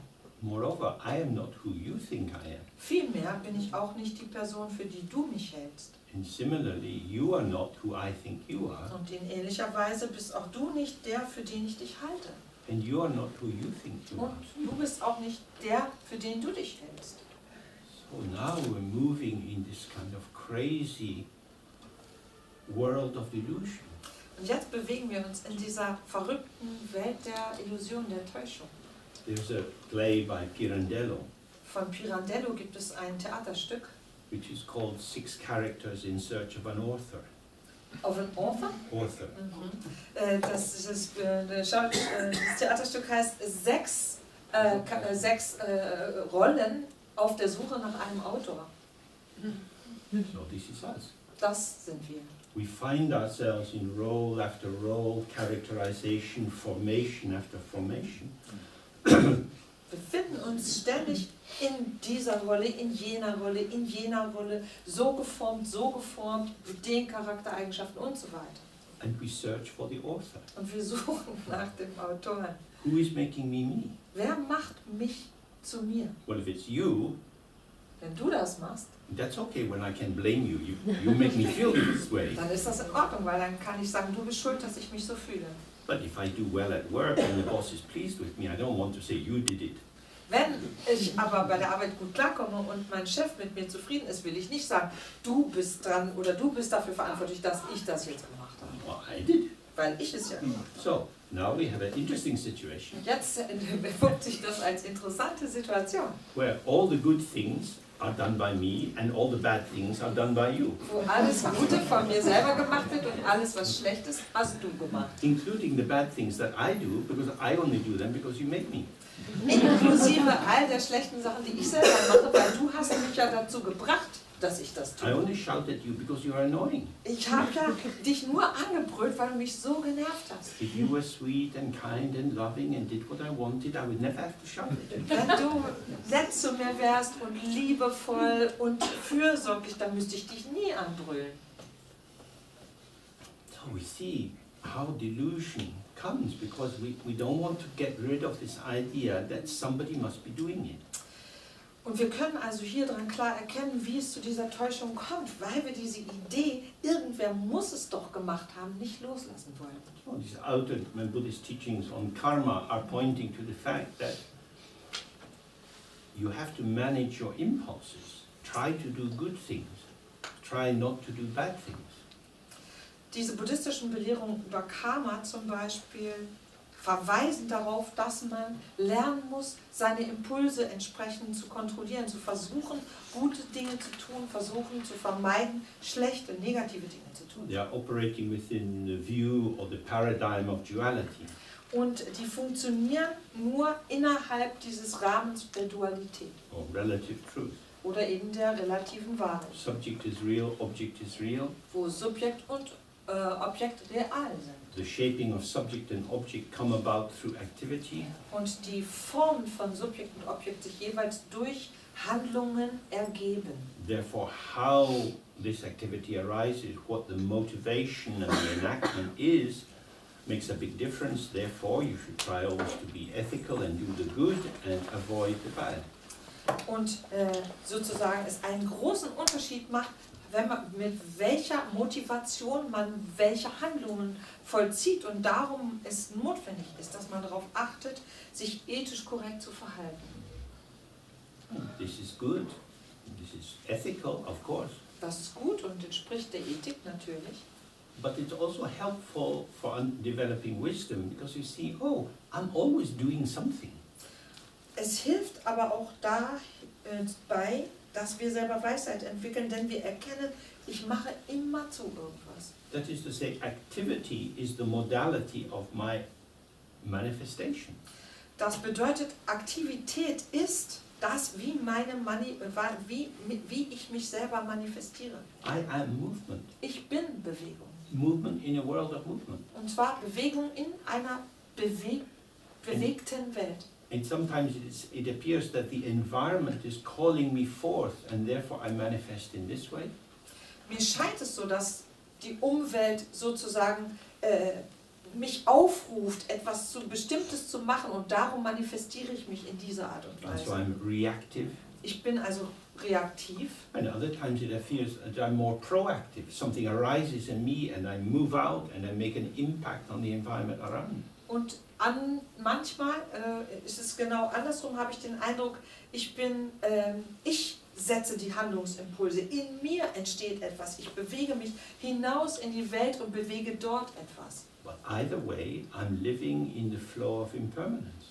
Moreover, I am not who you think I am. Vielmehr bin ich auch nicht die Person, für die du mich hältst. And similarly, you are not who I think you are. Und in ähnlicher Weise bist auch du nicht der, für den ich dich halte. And you are not who you think you Und are. du bist auch nicht der, für den du dich hältst. So now we're moving in this kind of crazy world of illusion. Und jetzt bewegen wir uns in dieser verrückten Welt der Illusion, der Täuschung. There's a play by Pirandello, Von Pirandello gibt es ein Theaterstück. which is called Six Characters in Search of an Author. Auf ein Author? Author. Das Theaterstück heißt sechs Rollen auf der Suche nach einem Autor. So this is us. Das sind wir. We find ourselves in role after role, characterization, formation after formation. Wir finden uns ständig in dieser Rolle, in jener Rolle, in jener Rolle, so geformt, mit den Charaktereigenschaften und so weiter. And we search for the author. Und wir suchen nach dem Autor. Who is making me me? Wer macht mich zu mir? Well, if it's you, Wenn du das machst, that's okay when I can blame you. You make me feel this way. dann ist das in Ordnung, weil dann kann ich sagen, du bist schuld, dass ich mich so fühle. But if I do well at work and the boss is pleased with me, I don't want to say you did it. Wenn ich aber bei der Arbeit gut klarkomme und mein Chef mit mir zufrieden ist, will ich nicht sagen, du bist dran oder du bist dafür verantwortlich, dass ich das jetzt gemacht habe. Well, I did. Weil ich es ja gemacht habe. So now we have an interesting situation Jetzt befugt sich das als interessante Situation, where all the good things are done by me and all the bad things are done by you, wo alles Gute von mir selber gemacht wird und alles, was schlecht ist, hast du gemacht. including the bad things that I do because I only do them because you make me. Inklusive all der schlechten Sachen, die ich selber mache, weil du hast mich ja dazu gebracht, dass ich das I tue. only shout at you because you are annoying. Ich habe ja dich nur angebrüllt, weil du mich so genervt hast. If you were sweet and kind and loving and did what I wanted, I would never have to shout at you. Wenn du nett zu mir wärst und liebevoll und fürsorglich, dann müsste ich dich nie anbrüllen. So we see how delusion comes because we don't want to get rid of this idea that somebody must be doing it. Und wir können also hier dran klar erkennen, wie es zu dieser Täuschung kommt, weil wir diese Idee, irgendwer muss es doch gemacht haben, nicht loslassen wollen. So these outer Buddhist teachings on karma are pointing to the fact that you have to manage your impulses. Try to do good things. Try not to do bad things. Diese buddhistischen Belehrungen über Karma zum Beispiel verweisen darauf, dass man lernen muss, seine Impulse entsprechend zu kontrollieren, zu versuchen, gute Dinge zu tun, versuchen zu vermeiden, schlechte, negative Dinge zu tun. They are operating within the view or the paradigm of duality. Und die funktionieren nur innerhalb dieses Rahmens der Dualität Or relative truth. oder eben der relativen Wahrheit, Subject is real, object is real. wo Subjekt und Objekt real sind. The shaping of subject and object come about through activity. Und die Formen von Subjekt und Objekt sich jeweils durch Handlungen ergeben. Therefore, how this activity arises, what the motivation and the enactment is, makes a big difference. Therefore, you should try always to be ethical and do the good and avoid the bad. Und sozusagen es einen großen Unterschied macht, wenn man, mit welcher Motivation man welche Handlungen vollzieht und darum es notwendig ist, dass man darauf achtet, sich ethisch korrekt zu verhalten. This is good. This is ethical, of course. Das ist gut und entspricht der Ethik natürlich. But it's also helpful for developing wisdom because you see, oh, I'm always doing something. Es hilft aber auch dabei, dass wir selber Weisheit entwickeln, denn wir erkennen, ich mache immer zu irgendwas. That is to say, activity is the modality of my manifestation. Das bedeutet, Aktivität ist das, wie ich mich selber manifestiere. I am movement. Ich bin Bewegung. Movement in a world of movement. Und zwar Bewegung in einer bewegten Welt. And sometimes it appears that the environment is calling me forth and therefore I manifest in this way. Mir scheint es so, dass die Umwelt sozusagen mich aufruft, etwas Bestimmtes zu machen und darum manifestiere ich mich in dieser Art und And so Weise. I'm reactive. Ich bin also reaktiv. And other times it appears that I'm more proactive. Something arises in me and I move out and I make an impact on the environment around me. Und manchmal ist es genau andersrum, habe ich den Eindruck, ich setze die Handlungsimpulse. In mir entsteht etwas. Ich bewege mich hinaus in die Welt und bewege dort etwas. But either way, I'm living in the flow of impermanence.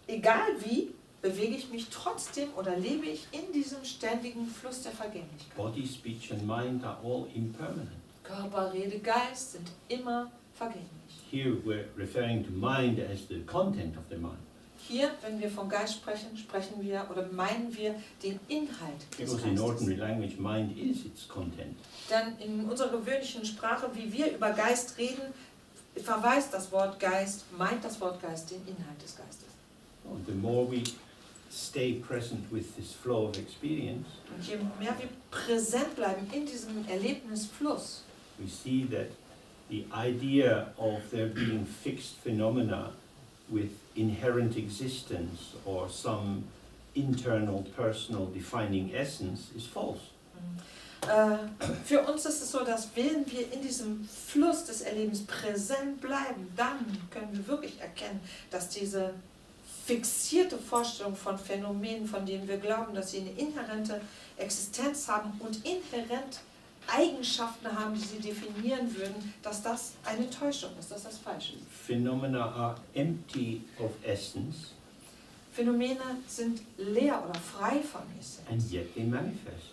Egal wie, bewege ich mich trotzdem oder lebe ich in diesem ständigen Fluss der Vergänglichkeit. Body, speech and mind are all impermanent. Körper, Rede, Geist sind immer vergänglich. Here we're referring to mind as the content of the mind. Hier, wenn wir von Geist sprechen, sprechen wir oder meinen wir den Inhalt des Because in Geistes. ordinary language, mind is its content. Denn in unserer gewöhnlichen Sprache, wie wir über Geist reden, verweist das Wort Geist, meint das Wort Geist den Inhalt des Geistes. And the more we stay present with this flow of experience, Und je mehr wir präsent bleiben in diesem Erlebnisfluss, we see that the idea of there being fixed phenomena with inherent existence or some internal, personal, defining essence is false. für uns ist es so, dass wenn wir in diesem Fluss des Erlebens präsent bleiben, dann können wir wirklich erkennen, dass diese fixierte Vorstellung von Phänomenen, von denen wir glauben, dass sie eine inhärente Existenz haben und inhärent Eigenschaften haben, die sie definieren würden, dass das eine Täuschung ist, dass das falsch ist. Phenomena are empty of essence, Phänomene sind leer oder frei von Essenz. and yet they manifest.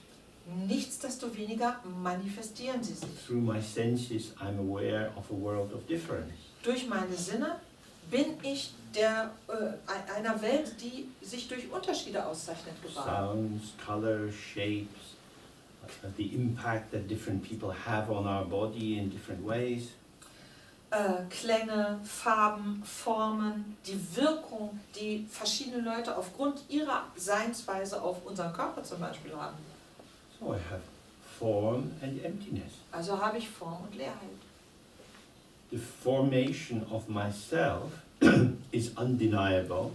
Nichtsdestoweniger manifestieren sie sich. Through my senses, I'm aware of a world of difference. Durch meine Sinne bin ich einer Welt, die sich durch Unterschiede auszeichnet, gewahr. Sounds, colors, shapes, the impact that different people have on our body in different ways. Klänge, Farben, Formen, die Wirkung, die verschiedene Leute aufgrund ihrer Seinsweise auf unseren Körper zum Beispiel haben. So I have form and emptiness. Also habe ich Form und Leerheit. The formation of myself is undeniable,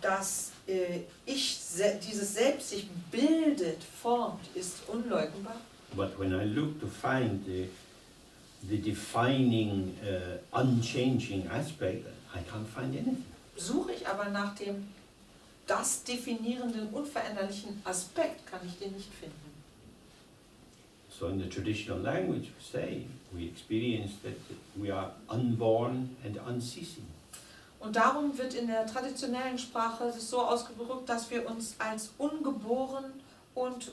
Dass dieses Selbst sich bildet, formt, ist unleugnbar. but when I look to find the defining, unchanging aspect, I can't find anything. Suche ich aber nach dem das definierenden, unveränderlichen Aspekt, kann ich den nicht finden. So in the traditional language we say, we experience that we are unborn and unceasing. Und darum wird in der traditionellen Sprache es so ausgedrückt, dass wir uns als ungeboren und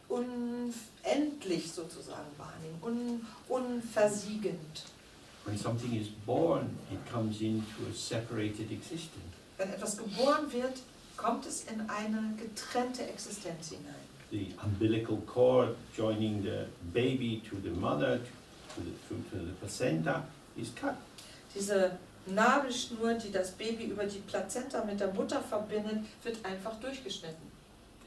unendlich sozusagen wahrnehmen, unversiegend. When something is born, it comes into a separated existence. Wenn etwas geboren wird, kommt es in eine getrennte Existenz hinein. The umbilical cord joining the baby to the mother, to the placenta, is cut. Diese Nabelschnur, die das Baby über die Plazenta mit der Mutter verbindet, wird einfach durchgeschnitten.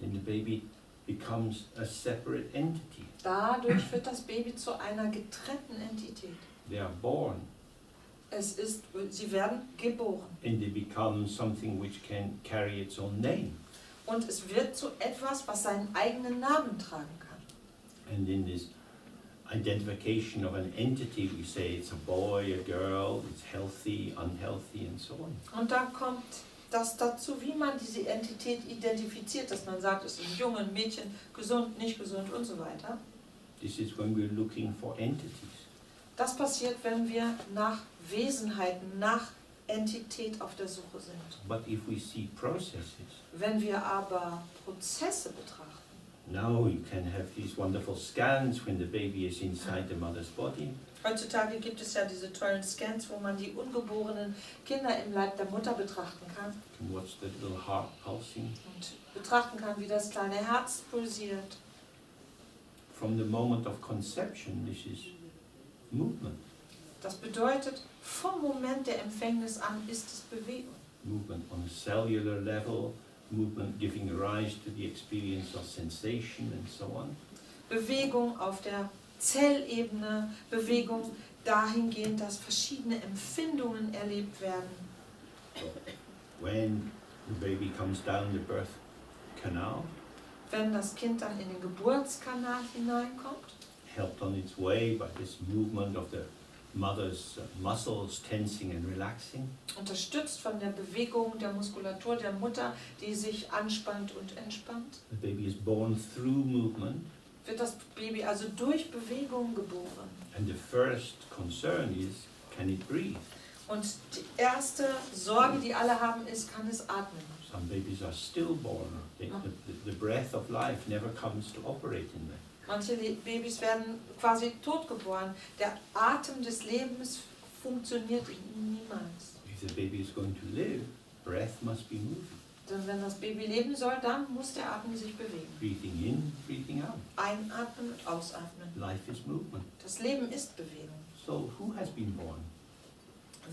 And the baby becomes a separate entity. Dadurch wird das Baby zu einer getrennten Entität. They are born, Sie werden geboren. and they become something which can carry its own name. Und es wird zu etwas, was seinen eigenen Namen tragen kann. And in this identification of an entity, we say it's a boy, a girl, it's healthy, unhealthy, and so on. Und da kommt das dazu, wie man diese Entität identifiziert, dass man sagt, es ist ein Junge, ein Mädchen, gesund, nicht gesund und so weiter. This is when we're looking for entities. Das passiert, wenn wir nach Wesenheiten, nach Entität auf der Suche sind. But if we see processes, Wenn wir aber Prozesse betrachten, now you can have these wonderful scans when the baby is inside the mother's body. heutzutage gibt es ja diese tollen Scans, wo man die ungeborenen Kinder im Leib der Mutter betrachten kann You can watch the little heart pulsing. und betrachten kann, wie das kleine Herz pulsiert. From the moment of conception, this is movement. Das bedeutet, vom Moment der Empfängnis an ist es Bewegung. Movement on a cellular level, movement giving rise to the experience of sensation and so on. Bewegung auf der Zellebene, Bewegung dahingehend, dass verschiedene Empfindungen erlebt werden. When the baby comes down the birth canal, Wenn das Kind dann in den Geburtskanal hineinkommt, helped on its way by this movement of the mother's muscles tensing and relaxing, unterstützt von der Bewegung der Muskulatur der Mutter, die sich anspannt und entspannt, the baby is born through movement, wird das Baby also durch Bewegung geboren. and the first concern is, can it breathe? Und die erste Sorge, die alle haben, ist, kann es atmen? Some babies are stillborn. The breath of life never comes to operate in them. Manche Babys werden quasi totgeboren. Der Atem des Lebens funktioniert in ihnen niemals. We If the baby is going to live, breath must be moving. Denn wenn das Baby leben soll, dann muss der Atem sich bewegen. Breathing in, breathing out. Einatmen und ausatmen. Life is movement. Das Leben ist Bewegung. So who has been born?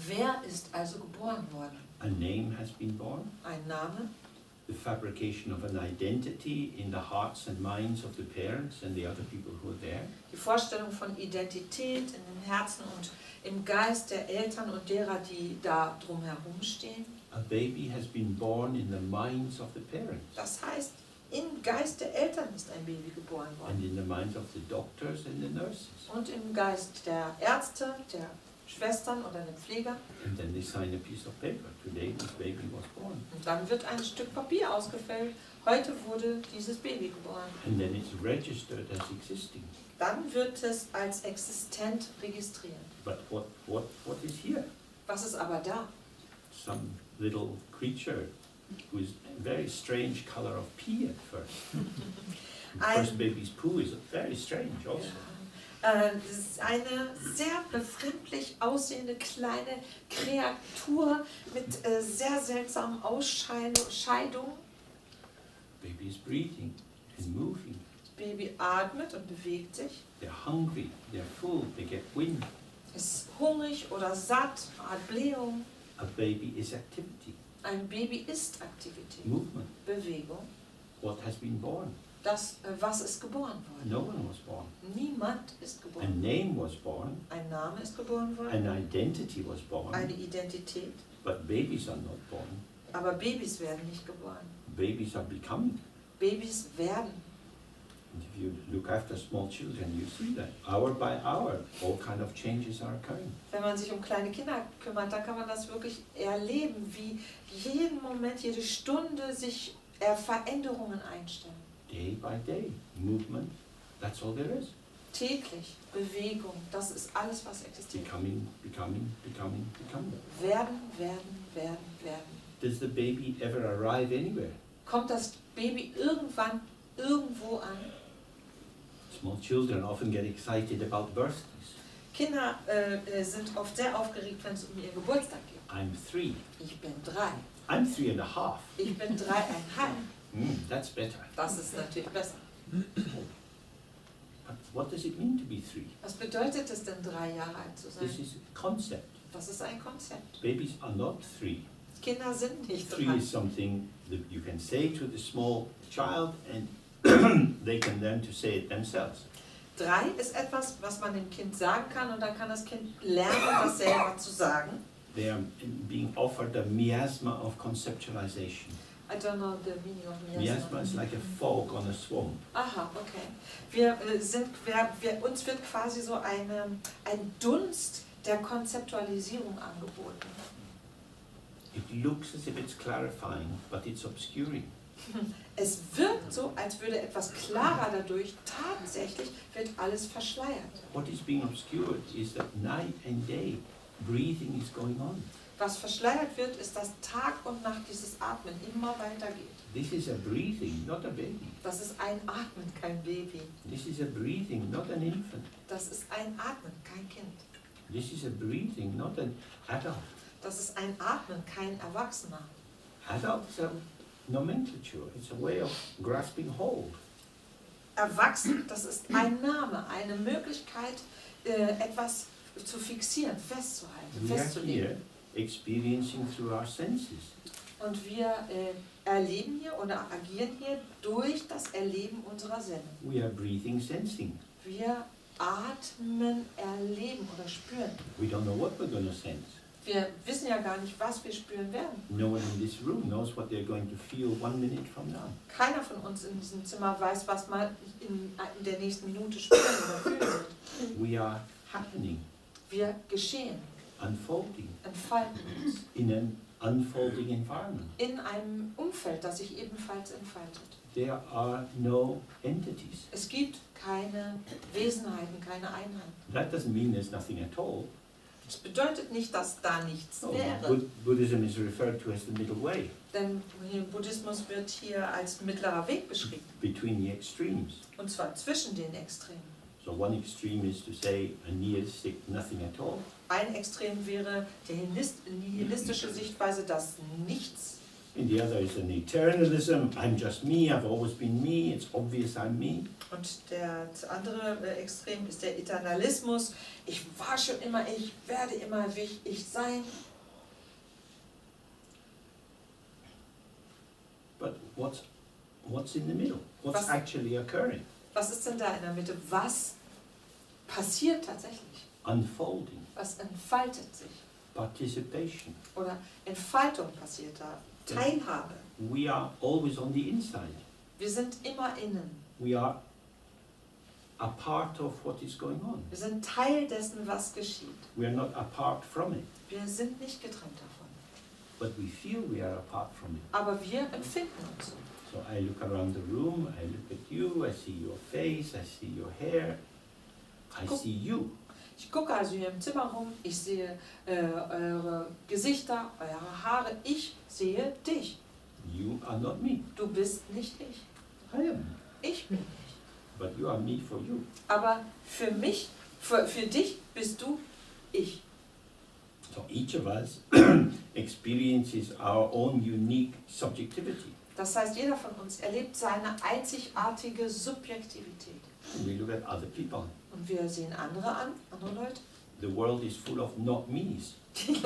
Wer ist also geboren worden? A name has been born. Ein Name, The fabrication of an identity in the hearts and minds of the parents and the other people who are there. die Vorstellung von Identität in den Herzen und im Geist der Eltern und derer, die da drumherum stehen. A baby has been born in the minds of the parents Das heißt, im Geist der Eltern ist ein Baby geboren and worden. in the minds of the doctors and the nurses. Und im Geist der Ärzte, der Schwestern oder der Pfleger. And then they sign a piece of paper. Today this baby was born. Und dann wird ein Stück Papier ausgefüllt. Heute wurde dieses Baby geboren. And then it's registered as existing. Dann wird es als existent registriert. But what is here? Was ist aber da? Some little creature who is a very strange color of pea at first. First baby's poo is very strange also. Das ist eine sehr befremdlich aussehende kleine Kreatur mit sehr seltsamen Ausscheidungen. Baby is breathing and moving. Das Baby atmet und bewegt sich, They're hungry, they're full, they get wind. ist hungrig oder satt, hat Blähung. A baby is activity, Ein Baby ist Aktivität, movement. Bewegung. What has been born? Was ist geboren worden? No one was born. Niemand ist A geboren. name was born, Ein Name ist geboren worden, an identity was born, eine Identität. but babies are not born. Aber Babys werden nicht geboren. Babies are becoming. Babys werden. And if you look after small children, you see that hour by hour, all kind of changes are occurring. Wenn man sich um kleine Kinder kümmert, dann kann man das wirklich erleben, wie jeden Moment, jede Stunde sich Veränderungen einstellen. Day by day, movement, that's all there is. Täglich, Bewegung, das ist alles, was existiert. Becoming. Werden, werden, werden, werden. Does the baby ever arrive anywhere? Kommt das Baby irgendwann irgendwo an? Small children often get excited about birthdays. Kinder sind oft sehr aufgeregt, wenn es um ihren Geburtstag geht. I'm 3. Ich bin 3. I'm 3.5. Ich bin 3,5. That's better. Das ist natürlich besser. But what does it mean to be 3? Was bedeutet es denn, 3 Jahre alt zu sein? This is a concept. Das ist ein Konzept. Babies are not 3. Kinder sind nicht 3 3. is something that you can say to the small child and they can learn to say it themselves. 3 ist etwas, was man dem Kind sagen kann und dann kann das Kind lernen, das selber zu sagen. They are being offered a miasma of conceptualization. I don't know the meaning of Miasma is like a fog on a swamp. Aha, okay. Uns wird quasi so ein Dunst der Konzeptualisierung angeboten. It looks as if it's clarifying, but it's obscuring. Es wirkt so, als würde etwas klarer dadurch, tatsächlich wird alles verschleiert. What is being obscured is that night and day breathing is going on. Was verschleiert wird, ist, dass Tag und Nacht dieses Atmen immer weitergeht. This is a breathing, not a baby. Das ist ein Atmen, kein Baby. This is a breathing, not an infant. Das ist ein Atmen, kein Kind. This is a breathing, not an adult. Das ist ein Atmen, kein Erwachsener. Adults are nomenclature. It's a way of grasping hold. Erwachsen, das ist ein Name, eine Möglichkeit, etwas zu fixieren, festzuhalten, We are festzulegen. here experiencing through our senses. Und wir erleben hier oder agieren hier durch das Erleben unserer Sinne. We are breathing, sensing. Wir atmen, erleben oder spüren. We don't know what we're going to sense. Wir wissen ja gar nicht, was wir spüren werden. No one in this room knows what they're going to feel 1 minute from now. Keiner von uns in diesem Zimmer weiß, was man in der nächsten Minute spüren oder fühlen wird. We are happening, Wir geschehen, unfolding, entfalten uns in an unfolding environment. in einem Umfeld, das sich ebenfalls entfaltet. There are no entities. Es gibt keine Wesenheiten, keine Einheiten. That doesn't mean there's nothing at all. Das bedeutet nicht, dass da nichts No, wäre. Buddhism is referred to as the middle way, Denn Buddhismus wird hier als mittlerer Weg beschrieben. between the extremes. Und zwar zwischen den Extremen. So one extreme is to say a nihilistic nothing at all. ein Extrem wäre die nihilistische Sichtweise, dass nichts. In the other is an eternalism. I'm just me. I've always been me. It's obvious I'm me. Und das andere Extrem ist der Eternalismus. Ich war schon immer ich, werde immer ich sein. But what's in the middle? What's Was- actually occurring? Was ist denn da in der Mitte? Was passiert tatsächlich? Unfolding, Was entfaltet sich? participation. Oder Entfaltung passiert da? Teilhabe. We are always on the inside. Wir sind immer innen. We are a part of what is going on. Wir sind Teil dessen, was geschieht. We are not apart from it, Wir sind nicht getrennt davon. but we feel we are apart from it. Aber wir empfinden uns so. So I look around the room, I look at you, I see your face, I see your hair, I see you. Ich gucke also hier im Zimmer rum, ich sehe eure Gesichter, eure Haare, ich sehe dich. You are not me. Du bist nicht ich. I am. Ich bin ich. But you are me for you. Aber für mich, für dich bist du ich. So each of us experiences our own unique subjectivity. Das heißt, jeder von uns erlebt seine einzigartige Subjektivität. And we look at other people. Und wir sehen andere an, andere Leute. The world is full of not me's. Die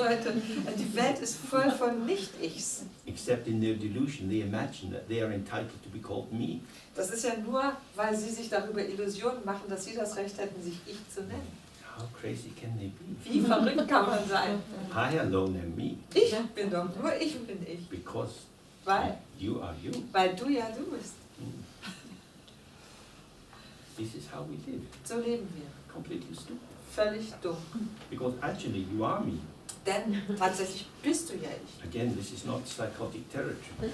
Welt ist voll von Nicht-Ichs. Except in their delusion, they imagine that they are entitled to be called me. Das ist ja nur, weil sie sich darüber Illusionen machen, dass sie das Recht hätten, sich Ich zu nennen. How crazy can they be? Wie verrückt kann man sein? I alone am me, Ich bin doch nur ich bin ich. because Weil you are you. du ja du bist. This is how we live. So leben wir. Completely stupid. Völlig dumm. Because actually you are me. Denn tatsächlich bist du ja ich. Again, this is not psychotic territory.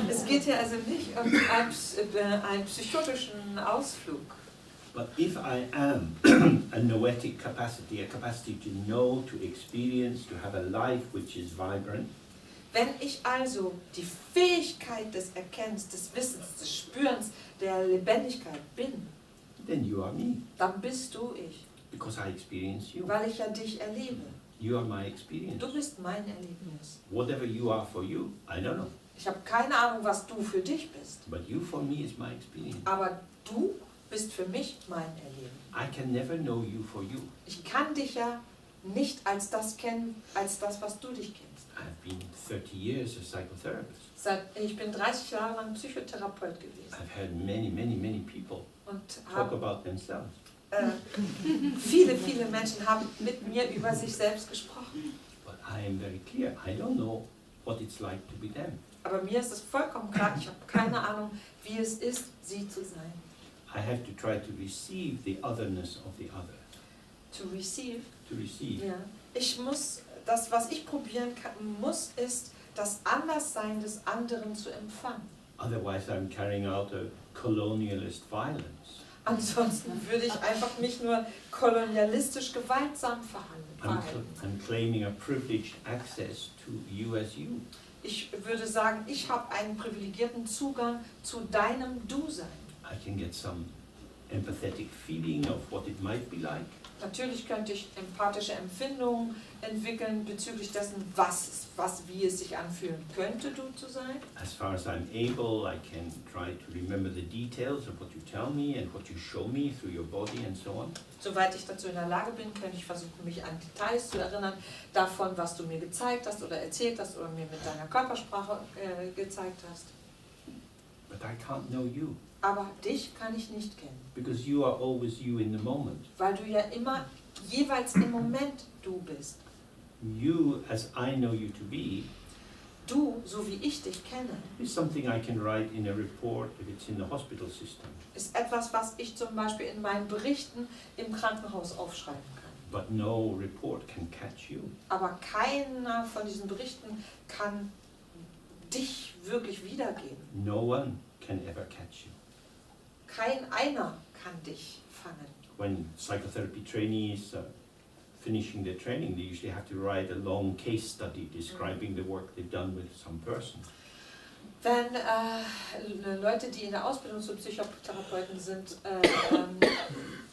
Es geht hier also nicht um einen psychotischen Ausflug. But if I am a noetic capacity, a capacity to know, to experience, to have a life which is vibrant, Wenn ich also die Fähigkeit des Erkennens, des Wissens, des Spürens, der Lebendigkeit bin, then you are me. dann bist du ich. Because I experience you. Weil ich ja dich erlebe. You are my experience. Du bist mein Erlebnis. Whatever you are for you, I don't know. Ich habe keine Ahnung, was du für dich bist. But you for me is my experience. Aber du bist für mich mein Erleben. I can never know you for you. Ich kann dich ja nicht als das kennen, als das, was du dich kennst. I've been 30 years a psychotherapist. Ich bin 30 Jahre lang Psychotherapeut gewesen I've had many people und talk habe about themselves. viele Menschen haben mit mir über sich selbst gesprochen. But I am very clear, I don't know what it's like to be them. Aber mir ist es vollkommen klar, ich habe keine Ahnung, wie es ist, sie zu sein. I have to try to receive the otherness of the other. To receive. To receive. Ja. Ich muss, das was ich probieren muss, ist, das Anderssein des anderen zu empfangen. Otherwise I'm carrying out a colonialist violence. Ansonsten würde ich einfach mich nur kolonialistisch gewaltsam verhalten. I'm claiming a privileged access to you as you. Ich würde sagen, ich habe einen privilegierten Zugang zu deinem Du-Sein. I can get some empathetic feeling of what it might be like. Natürlich könnte ich empathische Empfindungen entwickeln bezüglich dessen, wie es sich anfühlen könnte, du zu sein. As far as I'm able, I can try to remember the details of what you tell me and what you show me through your body and so on. Soweit ich dazu in der Lage bin, könnte ich versuchen, mich an Details zu erinnern, davon, was du mir gezeigt hast oder erzählt hast oder mir mit deiner Körpersprache gezeigt hast. But I can't know you, Aber dich kann ich nicht kennen, because you are always you in the moment. weil du ja immer jeweils im Moment du bist. You, as I know you to be, Du, so wie ich dich kenne, is something I can write in a report if it's in the hospital system. ist etwas, was ich zum Beispiel in meinen Berichten im Krankenhaus aufschreiben kann. But no report can catch you. Aber keiner von diesen Berichten kann dich wirklich wiedergeben. No one can ever catch you. Kein einer kann dich fangen. When psychotherapy trainees finishing their training, they usually have to write a long case study describing the work they've done with some person. Wenn Leute, die in der Ausbildung zu Psychotherapeuten sind,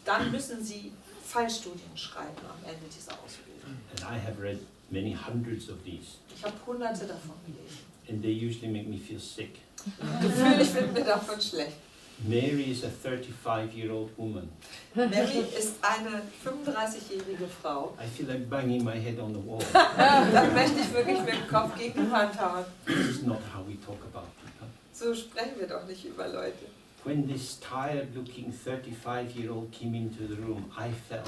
dann müssen sie Fallstudien schreiben am Ende dieser Ausbildung. And I have read many hundreds of these. Ich habe hunderte davon gelesen. And they usually make me feel sick. Gefühlig wird mir davon schlecht. Mary is a 35-year-old woman. Mary ist eine 35-jährige Frau. I feel like banging my head on the wall. Da möchte ich wirklich mit dem Kopf gegen die Wand hauen. This is not how we talk about people. So sprechen wir doch nicht über Leute. When this tired-looking 35-year-old came into the room, I felt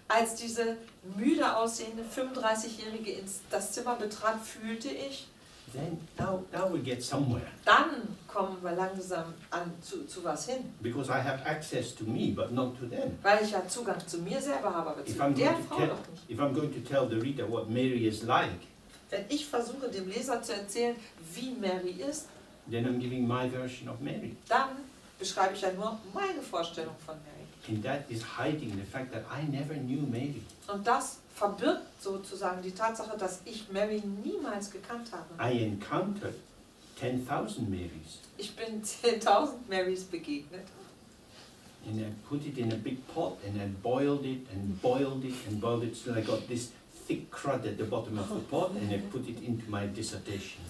Als diese müde aussehende 35-jährige das Zimmer betrat, fühlte ich, then now we get somewhere. dann kommen wir langsam zu was hin. Because I have access to me, but not to them. Weil ich ja Zugang zu mir selber habe, aber zu If I'm, der going to Frau tell, doch nicht. if I'm going to tell the reader what Mary is like, Wenn ich versuche, dem Leser zu erzählen, wie Mary ist, then I'm giving my version of Mary. dann beschreibe ich ja nur meine Vorstellung von Mary. And that is hiding the fact that I never knew Mary. Und das verbirgt sozusagen die Tatsache, dass ich Mary niemals gekannt habe. I encountered 10,000 Marys. Ich bin 10.000 Marys begegnet. And I put it in a big pot and I boiled it and boiled it and boiled it till I got this thick crud at the bottom of the pot and I put it into my dissertation.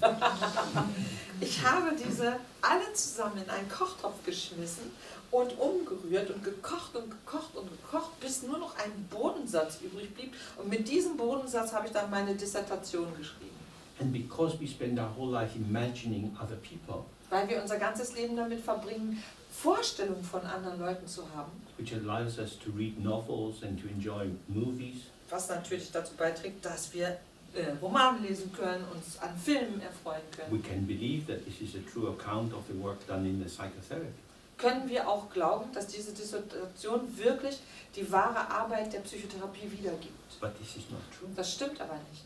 Ich habe diese alle zusammen in einen Kochtopf geschmissen und umgerührt und gekocht und gekocht und gekocht, bis nur noch ein Bodensatz übrig blieb. Und mit diesem Bodensatz habe ich dann meine Dissertation geschrieben. And because we spend our whole life imagining other people, Weil wir unser ganzes Leben damit verbringen, Vorstellungen von anderen Leuten zu haben, which allows us to read novels and to enjoy movies, was natürlich dazu beiträgt, dass wir Romane lesen können, uns an Filmen erfreuen we können, can believe that this is a true account of the work done in the psychotherapy. können wir auch glauben, dass diese Dissertation wirklich die wahre Arbeit der Psychotherapie wiedergibt. But this is not true. Das stimmt aber nicht.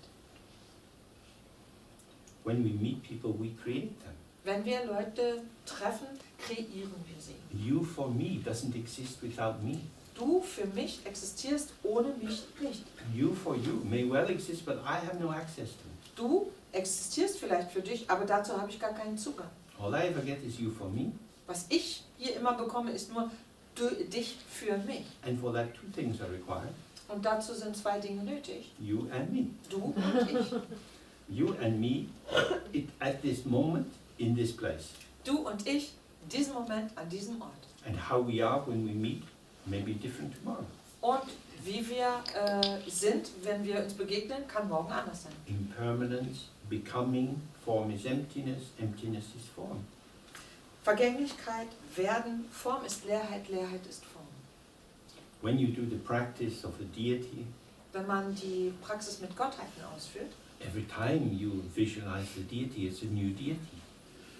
When we meet people, we create them. Wenn wir Leute treffen, kreieren wir sie. You for me doesn't exist without me. Du für mich existierst ohne mich nicht. You for you may well exist, but I have no access to it. Du existierst vielleicht für dich, aber dazu habe ich gar keinen Zugang. All I ever get is you for me, Was ich hier immer bekomme, ist nur dich für mich. and for that 2 things are required, Und dazu sind 2 Dinge nötig. you and me. Du und ich. You and me at this moment in this place. Du und ich, diesen Moment an diesem Ort. And how we are when we meet may be different tomorrow. Und wie wir sind, wenn wir uns begegnen, kann morgen anders sein. Impermanence, becoming, form is emptiness, emptiness is form. Vergänglichkeit, Werden, Form ist Leerheit, Leerheit ist Form. When you do the practice of a deity, Wenn man die Praxis mit Gottheiten ausführt, every time you visualize the deity, it's a new deity.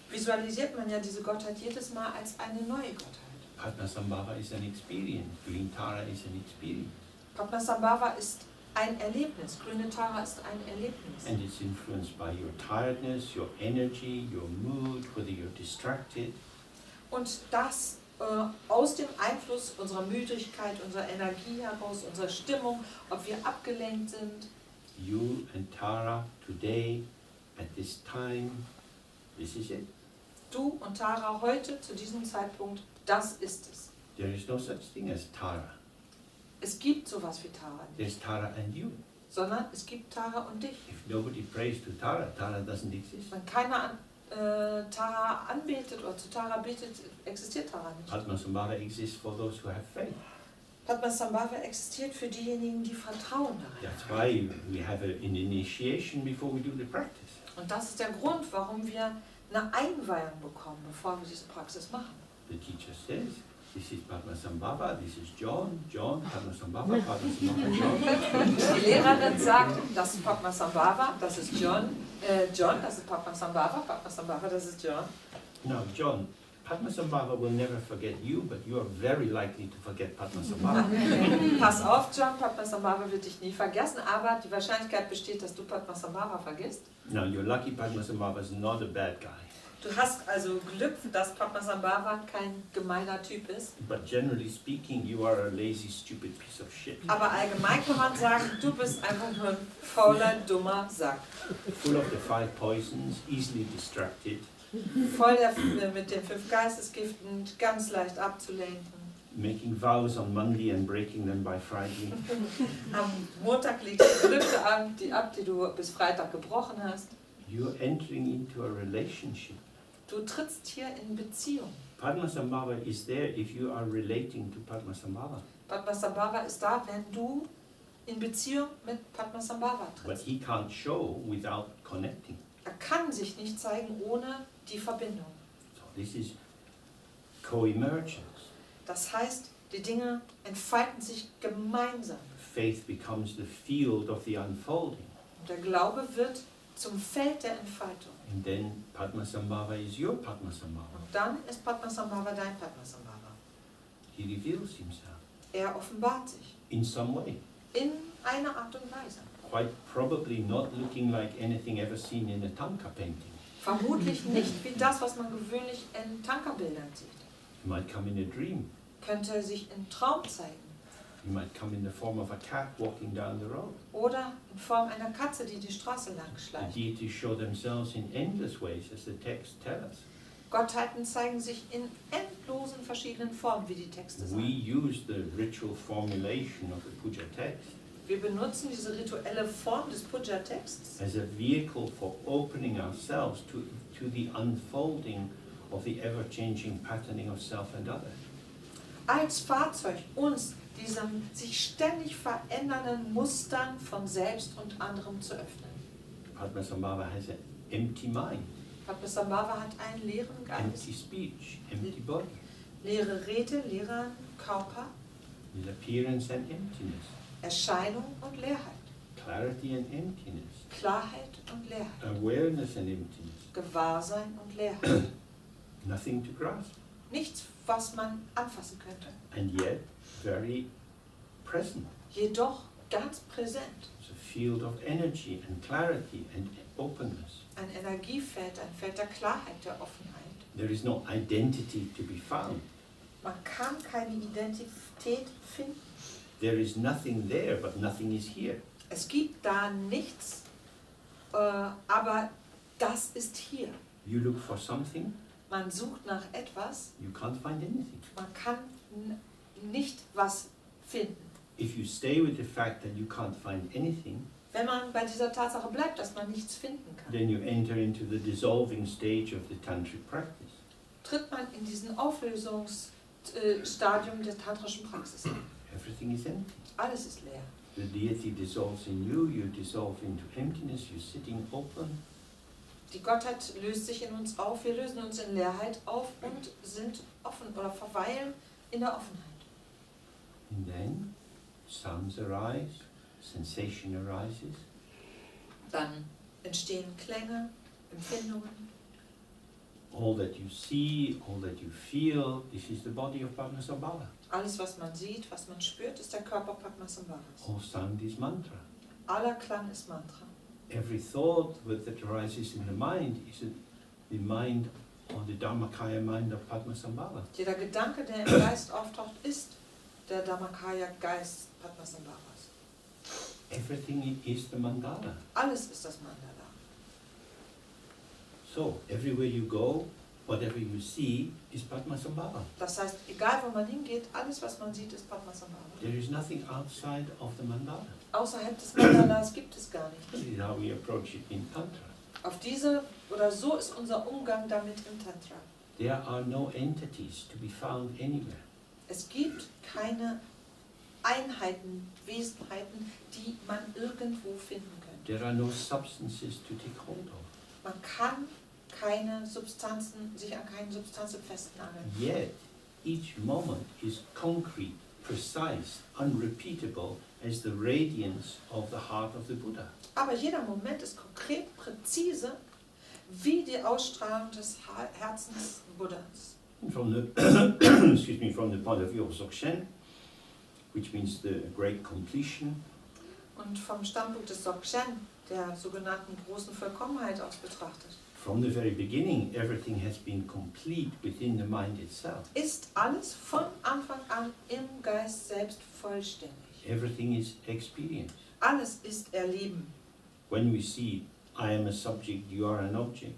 visualisiert man ja diese Gottheit jedes Mal als eine neue Gottheit. Padmasambhava is an experience. Green Tara is an experience. Padmasambhava ist ein Erlebnis, grüne Tara ist ein Erlebnis. And it's influenced by your tiredness, your energy, your mood, whether you're distracted. Und das aus dem Einfluss unserer Müdigkeit, unserer Energie heraus, unserer Stimmung, ob wir abgelenkt sind. You and Tara today, at this time, this is it. Du und Tara heute zu diesem Zeitpunkt, das ist es. There is no such thing as Tara. Es gibt sowas wie Tara nicht, There's Tara and you. sondern es gibt Tara und dich. If nobody prays to Tara, Tara doesn't exist. Wenn keiner Tara anbetet oder zu Tara betet, existiert Tara nicht. Padmasambhava exists for those who have faith. Padmasambhava existiert für diejenigen, die Vertrauen darin That's why we have an initiation before we do the practice. haben. Und das ist der Grund, warum wir eine Einweihung bekommen, bevor wir diese Praxis machen. The teacher says, this is Padmasambhava, this is John, John, Padmasambhava, Padmasambhava, John. Die Lehrerin sagt, das ist Padmasambhava, das ist John, John, das ist Padmasambhava, Padmasambhava, das ist John. Now, John, Padmasambhava will never forget you, but you are very likely to forget Padmasambhava. Pass auf, John, Padmasambhava wird dich nie vergessen, aber die Wahrscheinlichkeit besteht, dass du Padmasambhava vergisst. Now, you're lucky Padmasambhava is not a bad guy, Du hast also Glück, dass Padmasambhava kein gemeiner Typ ist. but generally speaking, you are a lazy, stupid piece of shit, Aber allgemein kann man sagen, du bist einfach nur ein fauler, dummer Sack. full of the 5 poisons, easily distracted. Voll mit den 5 Geistesgiften, ganz leicht abzulenken. making vows on Monday and breaking them by Friday. Am Montag legst du Gelübde ab, die du bis Freitag gebrochen hast. You're entering into a relationship. Du trittst hier in Beziehung. Padmasambhava is there if you are relating to Padmasambhava. Padmasambhava ist da, wenn du in Beziehung mit Padmasambhava But trittst. he can't show without connecting. Er kann sich nicht zeigen ohne die Verbindung. So this is co-emergence. Das heißt, die Dinge entfalten sich gemeinsam. Faith becomes the field of the unfolding. Und der Glaube wird zum Feld der Entfaltung. And then Padmasambhava is your Padmasambhava. Und dann ist Padmasambhava dein Padmasambhava. He reveals himself Er offenbart sich in some way. in einer Art und Weise. Quite probably not looking like anything ever seen in a Tanka painting. Vermutlich nicht wie das, was man gewöhnlich in Tankerbildern sieht. He might come in a dream. Könnte sich im Traum zeigen. He might come in the form of a cat walking down the road. Oder in Form einer Katze, die die Straße lang The schleicht. deities show themselves in endless ways, as the texts tell us. Gottheiten zeigen sich in endlosen verschiedenen Formen, wie die Texte We sagen. use the ritual formulation of the puja text Wir benutzen diese rituelle Form des Puja-Texts as a vehicle for opening ourselves to the unfolding of the ever-changing patterning of self and other. als Fahrzeug, uns diesem sich ständig verändernden Mustern von Selbst und anderem zu öffnen. Padmasambhava has an empty mind, Padmasambhava hat einen leeren Geist, empty speech, empty body, leere Rede, leeren Körper, with appearance and emptiness, Erscheinung und Leerheit, clarity and emptiness, Klarheit und Leerheit, awareness and emptiness, Gewahrsein und Leerheit. nothing to grasp, Nichts, was man anfassen könnte. and yet very present. Jedoch ganz präsent. It's a field of energy and clarity and openness. Ein Energiefeld, ein Feld der Klarheit, der Offenheit. There is no identity to be found. Man kann keine Identität finden. There is nothing there, but nothing is here. Es gibt da nichts, aber das ist hier. You look for something, Man sucht nach etwas, you can't find anything. man kann nicht was finden. If you stay with the fact that you can't find anything, Wenn man bei dieser Tatsache bleibt, dass man nichts finden kann, then you enter into the dissolving stage of the tantric practice. tritt man in diesen Auflösungsstadium der tantrischen Praxis ein. Everything is empty. Alles ist leer. The deity dissolves in you, you dissolve into emptiness, you're sitting open. Die Gottheit löst sich in uns auf, wir lösen uns in Leerheit auf und sind offen oder verweilen in der Offenheit. And then sounds arise, sensation arises. Dann entstehen Klänge, Empfindungen. All that you see, all that you feel, this is the body of Padmasambhava. Alles, was man sieht, was man spürt, ist der Körper Padmasambhavas. All sound is mantra. Aller Klang ist Mantra. Every thought that arises in the mind is the mind or the Dharmakaya mind of Padmasambhava. Jeder Gedanke, der im Geist auftaucht, ist der Dharmakaya-Geist Padmasambhavas. Everything is the mandala. Alles ist das Mandala. So, everywhere you go, whatever you see is Padmasambhava. Das heißt, egal wo man hingeht, alles, was man sieht, ist Padmasambhava. There is nothing outside of the mandala. Außerhalb des Mandalas gibt es gar This nichts. is how we approach it in Tantra. Auf diese oder so ist unser Umgang damit im Tantra. There are no entities to be found anywhere. Es gibt keine Einheiten, Wesenheiten, die man irgendwo finden könnte. There are no substances to take hold of. Man kann keine Substanzen, sich an keinen Substanzen festnageln. Yet, each moment is concrete, precise, unrepeatable as the radiance of the heart of the Buddha. Aber jeder Moment ist konkret, präzise, wie die Ausstrahlung des Herzens Buddhas. And from the excuse me, from the point of view of Dzogchen, which means the great completion, Und vom Standpunkt des Dzogchen, der sogenannten großen Vollkommenheit aus betrachtet, from the very beginning, everything has been complete within the mind itself. ist alles von Anfang an im Geist selbst vollständig. Everything is experience. Alles ist Erleben. When we see, I am a subject, you are an object,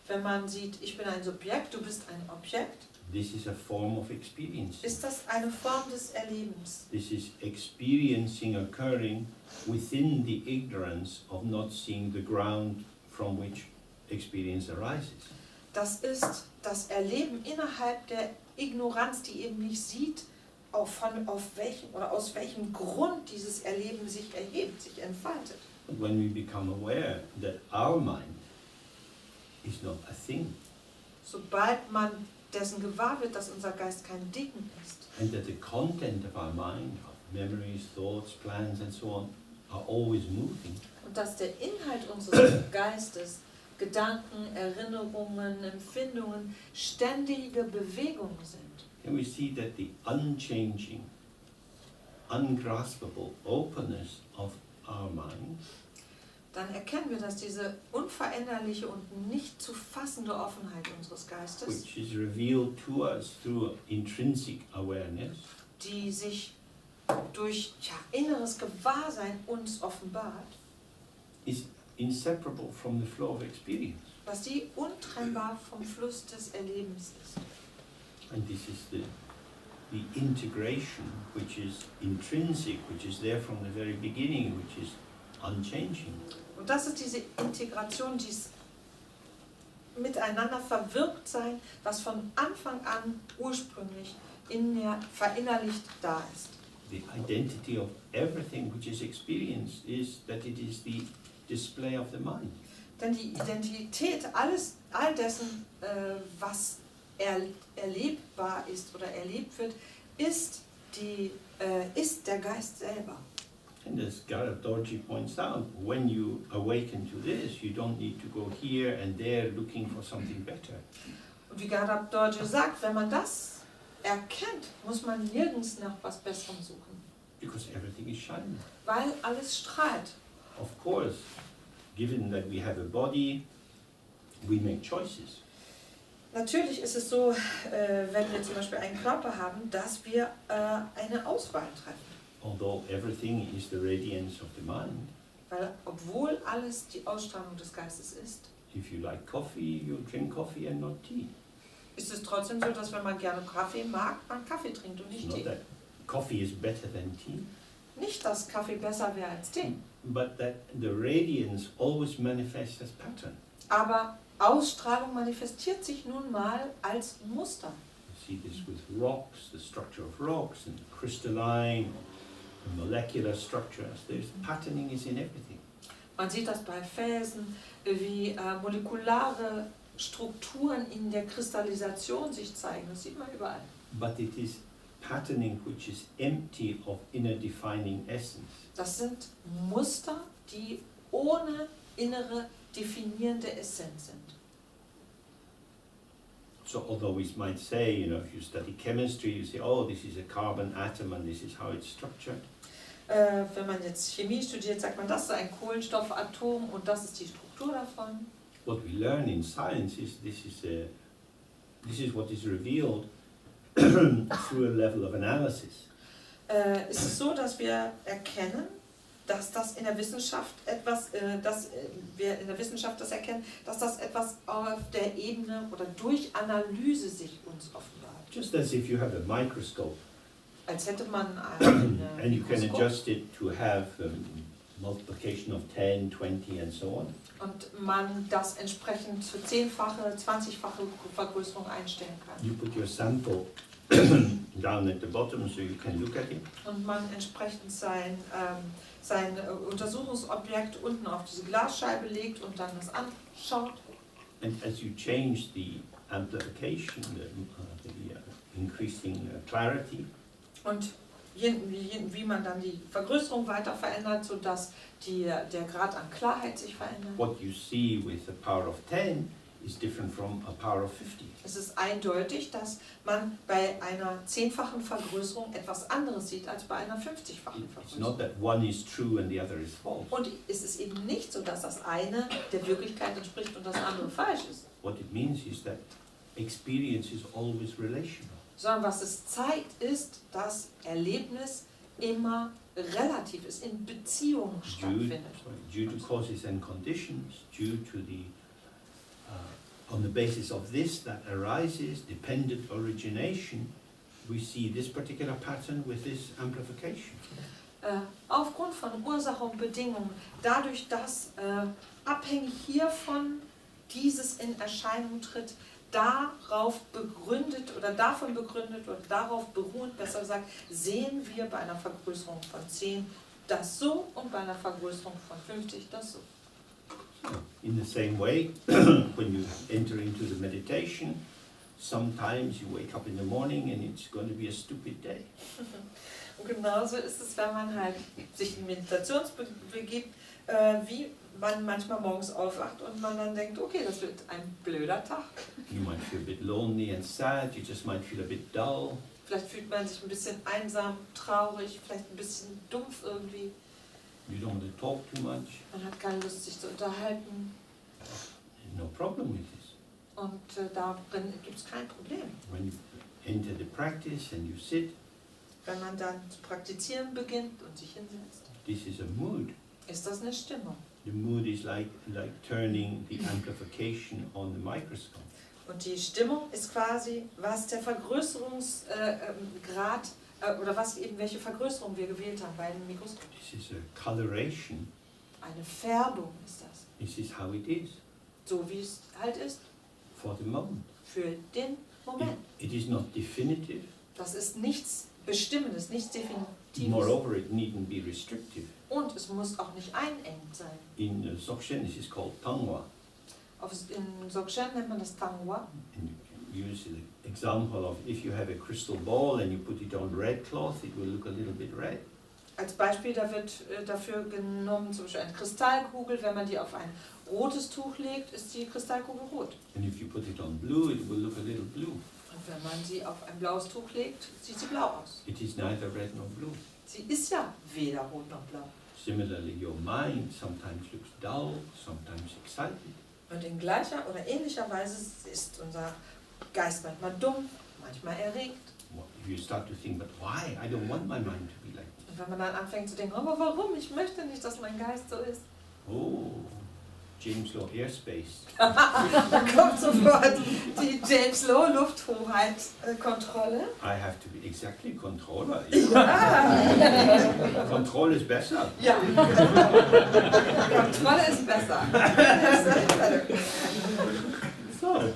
Wenn man sieht, ich bin ein Subjekt, du bist ein Objekt, This is a form of experiencing. ist das eine Form des Erlebens. This is experiencing occurring within the ignorance of not seeing the ground from which experience arises. Das ist das Erleben innerhalb der Ignoranz, die eben nicht sieht, aus welchem Grund dieses Erleben sich erhebt, sich entfaltet. But when we become aware that our mind is not a thing, Sobald man dessen gewahr wird, dass unser Geist kein Ding ist and that the content of our mind, our memories, thoughts, plans and so on, are always moving, und dass der Inhalt unseres Geistes, Gedanken, Erinnerungen, Empfindungen ständige Bewegungen sind, then we see that the unchanging, ungraspable openness of our mind dann erkennen wir, dass diese unveränderliche und nicht zu fassende Offenheit unseres Geistes, which is revealed to us through intrinsic awareness, die sich durch inneres Gewahrsein uns offenbart, is inseparable from the flow of experience. dass die untrennbar vom Fluss des Erlebens ist. And this is the integration which is intrinsic, which is there from the very beginning, which is unchanging. Und das ist diese Integration, dieses Miteinander verwirkt sein, was von Anfang an ursprünglich verinnerlicht da ist. The identity of everything which is experienced is that it is the display of the mind. Denn die Identität all dessen, was erlebbar ist oder erlebt wird, ist der Geist selber. And as Dorji points out, when you awaken to this, you don't need to go here and there looking for something better. Und wie Dorji sagt, wenn man das erkennt, muss man nirgends nach was Besserem suchen. Because everything is shining. Weil alles strahlt. Of course, given that we have a body, we make choices. Natürlich ist es so, wenn wir zum Beispiel einen Körper haben, dass wir eine Auswahl treffen. Although everything is the radiance of the mind. Weil obwohl alles die Ausstrahlung des Geistes ist, If you like coffee, you drink coffee and not tea. ist es trotzdem so, dass wenn man gerne Kaffee mag, man Kaffee trinkt und It's nicht not Tee. that coffee is better than tea, Nicht, dass Kaffee besser wäre als Tee, but that the radiance always manifests as pattern. aber Ausstrahlung manifestiert sich nun mal als Muster. You see this with rocks, the structure of rocks and crystalline, the molecular structures. There's patterning is in everything. Man sieht das bei Felsen, wie molekulare Strukturen in der Kristallisation sich zeigen. Das sieht man überall. But it is patterning which is empty of inner defining essence. Das sind Muster, die ohne innere definierende Essenz sind. So although we might say, if you study chemistry, you say, oh, this is a carbon atom and this is how it's structured. Wenn man jetzt Chemie studiert, sagt man, das ist ein Kohlenstoffatom und das ist die Struktur davon. What we learn in science is this is what is revealed through a level of analysis. Ist es so, dass wir erkennen, dass das in der Wissenschaft dass wir in der Wissenschaft das erkennen, dass das etwas auf der Ebene oder durch Analyse sich uns offenbart. Just as if you have a microscope Als hätte man and you can Mikroskop adjust it to have multiplication of 10, 20 and so on. und man das entsprechend für 10-fache, 20-fache Vergrößerung einstellen kann. You put your sample down at the bottom so you can look at it. Und man entsprechend sein Untersuchungsobjekt unten auf diese Glasscheibe legt und dann das anschaut. And as you change the amplification, the increasing clarity, Und wie man dann die Vergrößerung weiter verändert, sodass der Grad an Klarheit sich verändert. what you see with a power of 10 is different from a power of 50. Es ist eindeutig, dass man bei einer 10-fachen Vergrößerung etwas anderes sieht als bei einer 50-fachen It's not Vergrößerung. that one is true and the other is false. Und es ist eben nicht so, dass das eine der Wirklichkeit entspricht und das andere falsch ist. What it means is that experience is always relational. Sondern was es zeigt, ist, dass Erlebnis immer relativ ist, in Beziehung stattfindet. Due to causes and conditions, due to the on the basis of this that arises, dependent origination, we see this particular pattern with this amplification. Aufgrund von Ursache und Bedingung, dadurch, dass abhängig hiervon dieses in Erscheinung tritt, darauf begründet oder davon begründet oder darauf beruhend, besser gesagt, sehen wir bei einer Vergrößerung von 10 das so und bei einer Vergrößerung von 50 das so. In the same way, when you enter into the meditation, sometimes you wake up in the morning and it's going to be a stupid day. Und genauso ist es, wenn man halt sich in Meditation begibt, wie man manchmal morgens aufwacht und man dann denkt, okay, das wird ein blöder Tag. You might feel a bit lonely and sad, you just might feel a bit dull. Vielleicht fühlt man sich ein bisschen einsam, traurig, vielleicht ein bisschen dumpf irgendwie. You don't want to talk too much. Man hat keine Lust, sich zu unterhalten. No problem with this. Und darin gibt es kein Problem. When you enter the practice and you sit, Wenn man dann zu praktizieren beginnt und sich hinsetzt, this is a mood. ist das eine Stimmung. The mood is like turning the amplification on the microscope. Und die Stimmung ist quasi, was der Vergrößerungsgrad oder was eben welche Vergrößerung wir gewählt haben bei dem Mikroskop. This is a coloration. Eine Färbung ist das. This is how it is So wie es halt ist, for the moment. für den Moment. It is not definitive. Das ist nichts Bestimmendes, nichts Definitives. Moreover, it needn't be restrictive. Und es muss auch nicht einengend sein. In Dzogchen, this is called tangwa. In Dzogchen nennt man das Tangwa. And you use the example of if you have a crystal ball and you put it on red cloth, it will look a little bit red. Als Beispiel, da wird dafür genommen, zum Beispiel eine Kristallkugel, wenn man die auf ein rotes Tuch legt, ist die Kristallkugel rot. And if you put it on blue, it will look a little blue. Und wenn man sie auf ein blaues Tuch legt, sieht sie blau aus. It is neither red nor blue. Sie ist ja weder rot noch blau. Similarly, your mind sometimes looks dull, sometimes excited. Und in gleicher oder ähnlicher Weise ist unser Geist manchmal dumm, manchmal erregt. If you start to think, but why? I don't want my mind to be like this. Und wenn man dann anfängt zu denken, aber warum? Ich möchte nicht, dass mein Geist so ist. Oh, James Law Airspace. Da kommt sofort die James Law Lufthoheit-Kontrolle. I have to be exactly controller. Ja. Control is better. Ja. Kontrolle ist besser. So,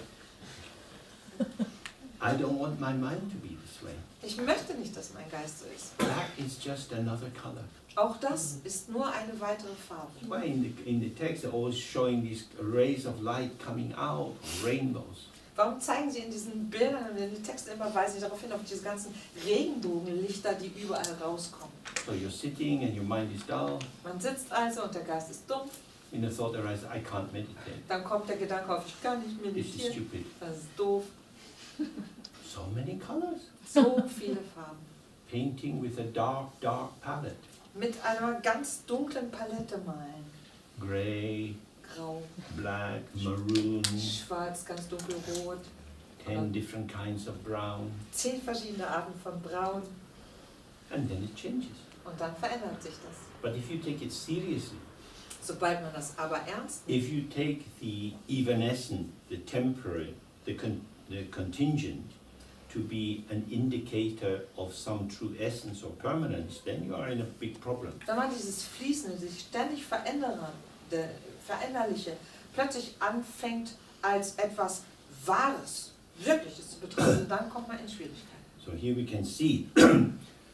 I don't want my mind to be this way. Ich möchte nicht, dass mein Geist so ist. Black is just another color. Auch das ist nur eine weitere Farbe. Why in the text they're always showing these rays of light coming out, rainbows. Warum zeigen Sie in diesen Bildern und in den Texten immer, weisen Sie darauf hin, auf diese ganzen Regenbogenlichter, die überall rauskommen? So you're sitting and your mind is dull. Man sitzt also und der Geist ist dumm. In the thought arises, I can't meditate. Dann kommt der Gedanke auf, ich kann nicht This is meditieren. stupid. Das ist doof. So many colors. So viele Farben. Painting with a dark, dark palette. Mit einer ganz dunklen Palette malen. Grey, Grau, black, maroon, schwarz, ganz dunkelrot. 10 different kinds of brown. 10 verschiedene Arten von Braun. And then it changes. Und dann verändert sich das. But if you take it seriously, Sobald man das aber ernst nimmt, if you take the evanescent, the temporary, the contingent, to be an indicator of some true essence or permanence, then you are in a big problem. wenn man dieses Fließende, sich ständig veränderliche, plötzlich anfängt als etwas Wahres, Wirkliches zu betrachten, dann kommt man in Schwierigkeiten. So here we can see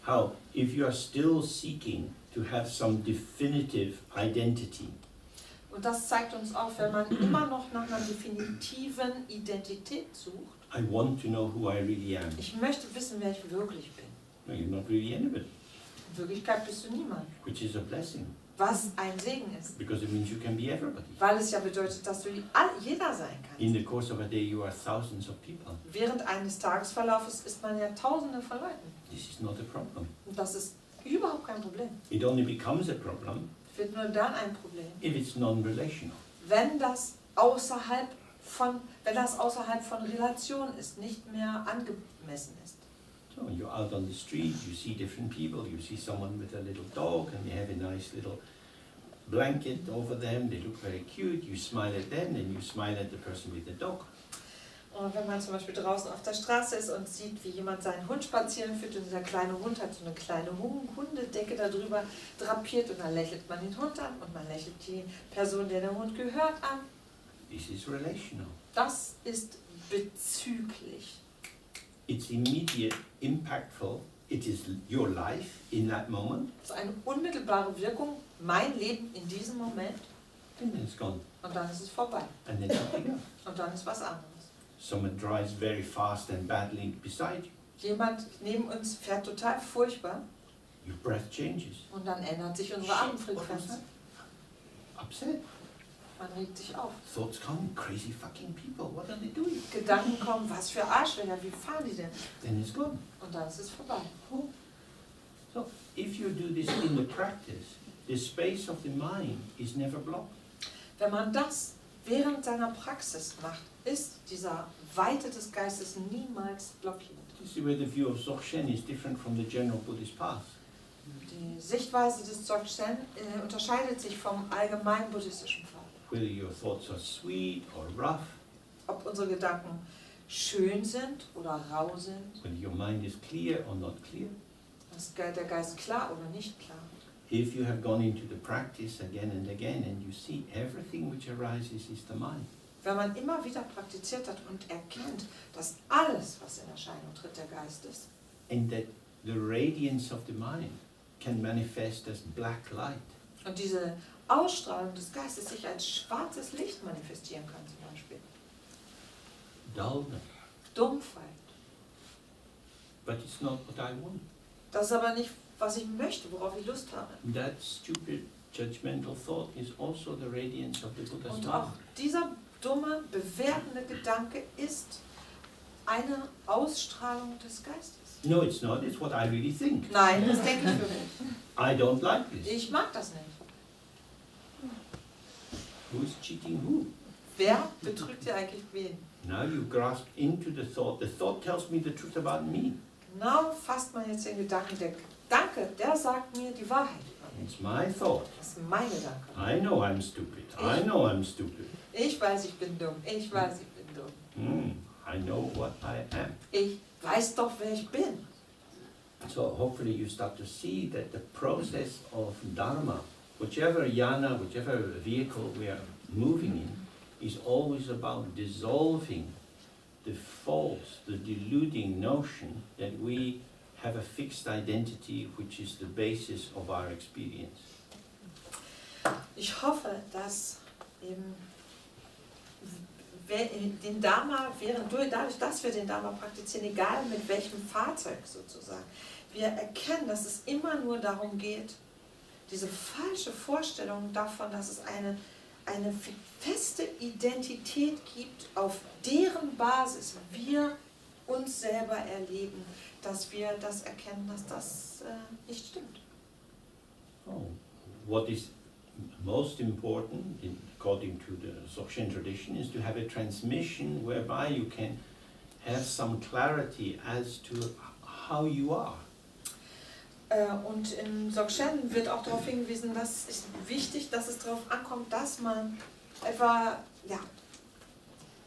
how if you are still seeking to have some definitive identity, Und das zeigt uns auch, wenn man immer noch nach einer definitiven Identität sucht. I want to know who I really am. Ich möchte wissen, wer ich wirklich bin. No, you're not really anybody, In Wirklichkeit bist du niemand. which is a blessing, Was ein Segen ist. because it means you can be everybody. Weil es ja bedeutet, dass du jeder sein In kannst. the course of a day, you are thousands of people. Während eines Tagesverlaufes ist man ja Tausende von Leuten. This is not a problem. Und das ist überhaupt kein Problem. It only becomes a problem Wird nur dann ein Problem, if it's non-relational. wenn das außerhalb von Relation ist, nicht mehr angemessen ist. So when you're out on the street, you see different people. You see someone with a little dog, and they have a nice little blanket over them, they look very cute, you smile at them, and you smile at the person with the dog. Und wenn man zum Beispiel draußen auf der Straße ist und sieht, wie jemand seinen Hund spazieren führt und dieser kleine Hund hat so eine kleine Hundedecke darüber drapiert und dann lächelt man den Hund an und man lächelt die Person, der Hund gehört, an. This is relational. Das ist bezüglich. It's immediate, impactful. It is your life in that moment. Das ist eine unmittelbare Wirkung, mein Leben in diesem Moment. And then it's gone. Und dann ist es vorbei. And then something else. Und dann ist was anderes. Someone drives very fast and badly beside you. Jemand neben uns fährt total furchtbar Your breath changes. und dann ändert sich unsere What was Atemfrequenz. that? Upset. Man regt sich auf. Thoughts come, crazy fucking people. What are they doing? Gedanken kommen, was für Arschlöcher, wie fahren die denn? Then it's gone. Und dann ist es vorbei. So if you do this in the practice, the space of the mind is never blocked. Wenn man das während seiner Praxis macht, ist dieser Weite des Geistes niemals blockiert. This is where the view of Dzogchen is different from the general Buddhist path. Die Sichtweise des Dzogchen unterscheidet sich vom allgemeinen buddhistischen Pfad. Whether your thoughts are sweet or rough, Ob unsere Gedanken schön sind oder rau sind, whether your mind is clear or not clear. ist der Geist klar oder nicht klar. If you have gone into the practice again and again and you see everything which arises is the mind. Wenn man immer wieder praktiziert hat und erkennt, dass alles, was in Erscheinung tritt, der Geist ist. And that the radiance of the mind can manifest as black light. Und diese Ausstrahlung des Geistes sich als schwarzes Licht manifestieren kann zum Beispiel. Dullness. Dumpfheit. But it's not what I want. Das ist aber nicht, was ich möchte, worauf ich Lust habe. That stupid judgmental thought is also the radiance of the Buddha's Und mind. auch dieser dumme, bewertende Gedanke ist eine Ausstrahlung des Geistes. No, it's not. It's what I really think. Nein, das denke ich für mich. I don't like this. Ich mag das nicht. Who's cheating who? Wer betrügt hier eigentlich wen? Now you grasp into the thought. The thought tells me the truth about me. Genau fasst man jetzt den Gedanken. Der Gedanke, der sagt mir die Wahrheit über mich. It's my thought. Das ist mein Gedanke. I know I'm stupid. I know I'm stupid. Ich weiß, ich bin dumm. Ich weiß, ich bin dumm. I know what I am. Ich weiß doch, wer ich bin. So hopefully you start to see that the process of Dharma, whichever yana, whichever vehicle we are moving in, is always about dissolving the false, the deluding notion that we have a fixed identity which is the basis of our experience. Ich hoffe, dass eben den Dharma, dadurch, dass wir den Dharma praktizieren, egal mit welchem Fahrzeug sozusagen, wir erkennen, dass es immer nur darum geht, diese falsche Vorstellung davon, dass es eine feste Identität gibt, auf deren Basis wir uns selber erleben, dass wir das erkennen, dass das nicht stimmt. Oh, what is most important, according to the Dzogchen tradition, is to have a transmission whereby you can have some clarity as to how you are. Und im Dzogchen wird auch darauf hingewiesen, dass es wichtig, dass es darauf ankommt, dass man etwa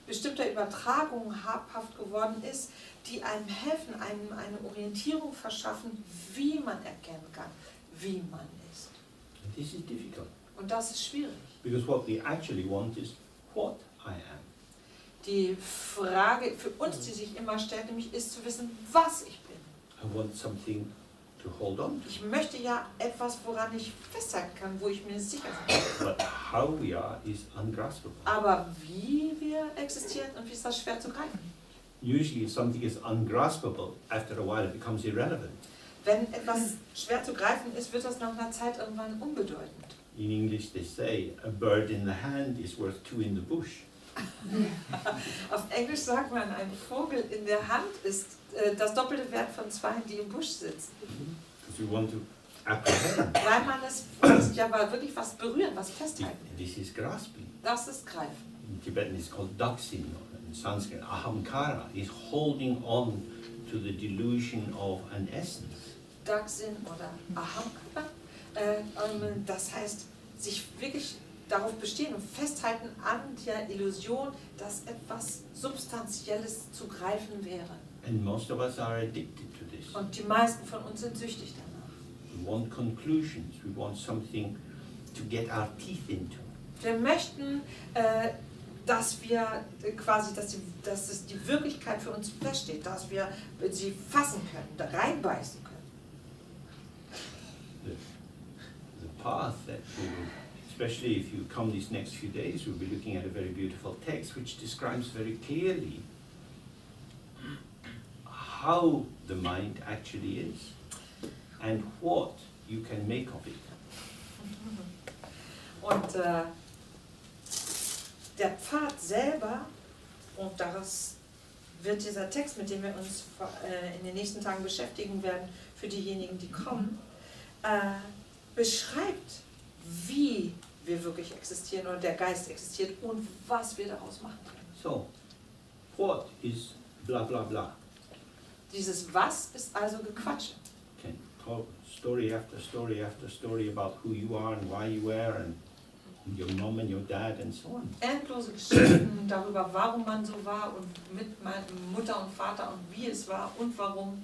bestimmter Übertragungen habhaft geworden ist, die einem helfen, einem eine Orientierung verschaffen, wie man erkennen kann, wie man ist. This is difficult, Und das ist schwierig. because what we actually want is what I am. Die Frage für uns, die sich immer stellt, nämlich ist zu wissen, was ich bin. I want something to hold on to. Ich möchte ja etwas, woran ich festhalten kann, wo ich mir sicher bin. But how we are is ungraspable. Aber wie wir existieren und wie ist das schwer zu greifen? Usually if something is ungraspable, after a while it becomes irrelevant. Wenn etwas schwer zu greifen ist, wird das nach einer Zeit irgendwann unbedeutend. In English they say, a bird in the hand is worth two in the bush. Auf Englisch sagt man, ein Vogel in der Hand ist das doppelte Wert von zwei, die im Busch sitzen. Because we want to apprehend. Weil man es ja aber wirklich was berühren, was festhalten. This is grasping. Das ist Greifen. In Tibetan it's called daksin, in Sanskrit ahamkara, is holding on to the delusion of an essence. Daksin oder Ahamkara. Das heißt, sich wirklich darauf bestehen und festhalten an der Illusion, dass etwas Substanzielles zu greifen wäre. And most of us are addicted to this. Und die meisten von uns sind süchtig danach. We want conclusions. We want something to get our teeth into. Wir möchten, dass wir quasi, dass es die Wirklichkeit für uns feststeht, dass wir sie fassen können, da reinbeißen können. The path that we will, especially if you come these next few days, we'll be looking at a very beautiful text which describes very clearly how the mind actually is and what you can make of it. Und der Pfad selber, und daraus wird dieser Text, mit dem wir uns in den nächsten Tagen beschäftigen werden, für diejenigen, die kommen, beschreibt, wie wir wirklich existieren oder der Geist existiert und was wir daraus machen können. So, what is blah blah blah? Dieses Was ist also Gequatsche. Can talk story after story after story about who you are and why you were and your mom and your dad and so on. Endlose Geschichten darüber, warum man so war und mit meiner Mutter und Vater und wie es war und warum.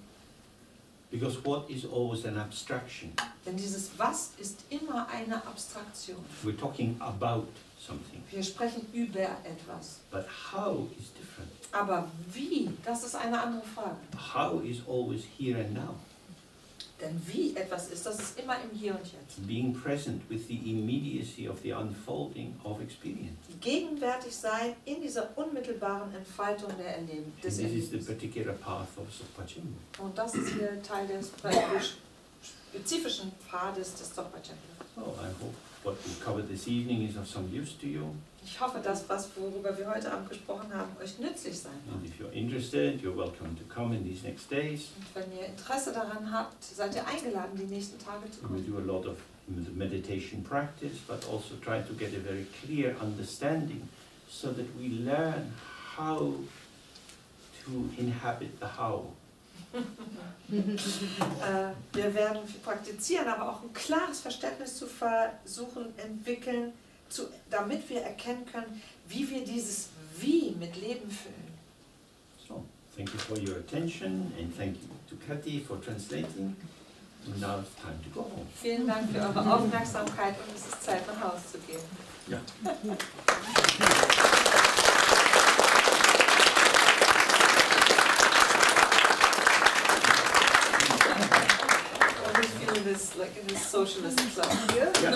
Because what is always an abstraction? Denn dieses Was ist immer eine Abstraktion. We're talking about something, Wir sprechen über etwas. but how is different. Aber wie, das ist eine andere Frage. How is always here and now. Denn wie etwas ist, das ist immer im Hier und Jetzt. Being present with the immediacy of the unfolding of experience. Gegenwärtig sein in dieser unmittelbaren Entfaltung der And des this is the Erlebens. particular path of Sopachimbo. Und das ist hier Teil des spezifischen Pfades des Dzogchen. So I hope what we covered this evening is of some use to you. Ich hoffe, dass worüber wir heute Abend gesprochen haben, euch nützlich sein And wird. if you're interested, you're welcome to come in these next days. Und wenn ihr Interesse daran habt, seid ihr eingeladen, die nächsten Tage zu We will kommen. do a lot of meditation practice, but also try to get a very clear understanding so that we learn how to inhabit the how. Wir werden viel praktizieren, aber auch ein klares Verständnis zu versuchen, entwickeln, damit wir erkennen können, wie wir dieses Wie mit Leben füllen. So, thank you for your attention and thank you to Kati for translating. And now it's time to go home. Vielen Dank für eure Aufmerksamkeit und es ist Zeit, nach Hause zu gehen. Ja. Always feel this like in this socialist club here. Ja.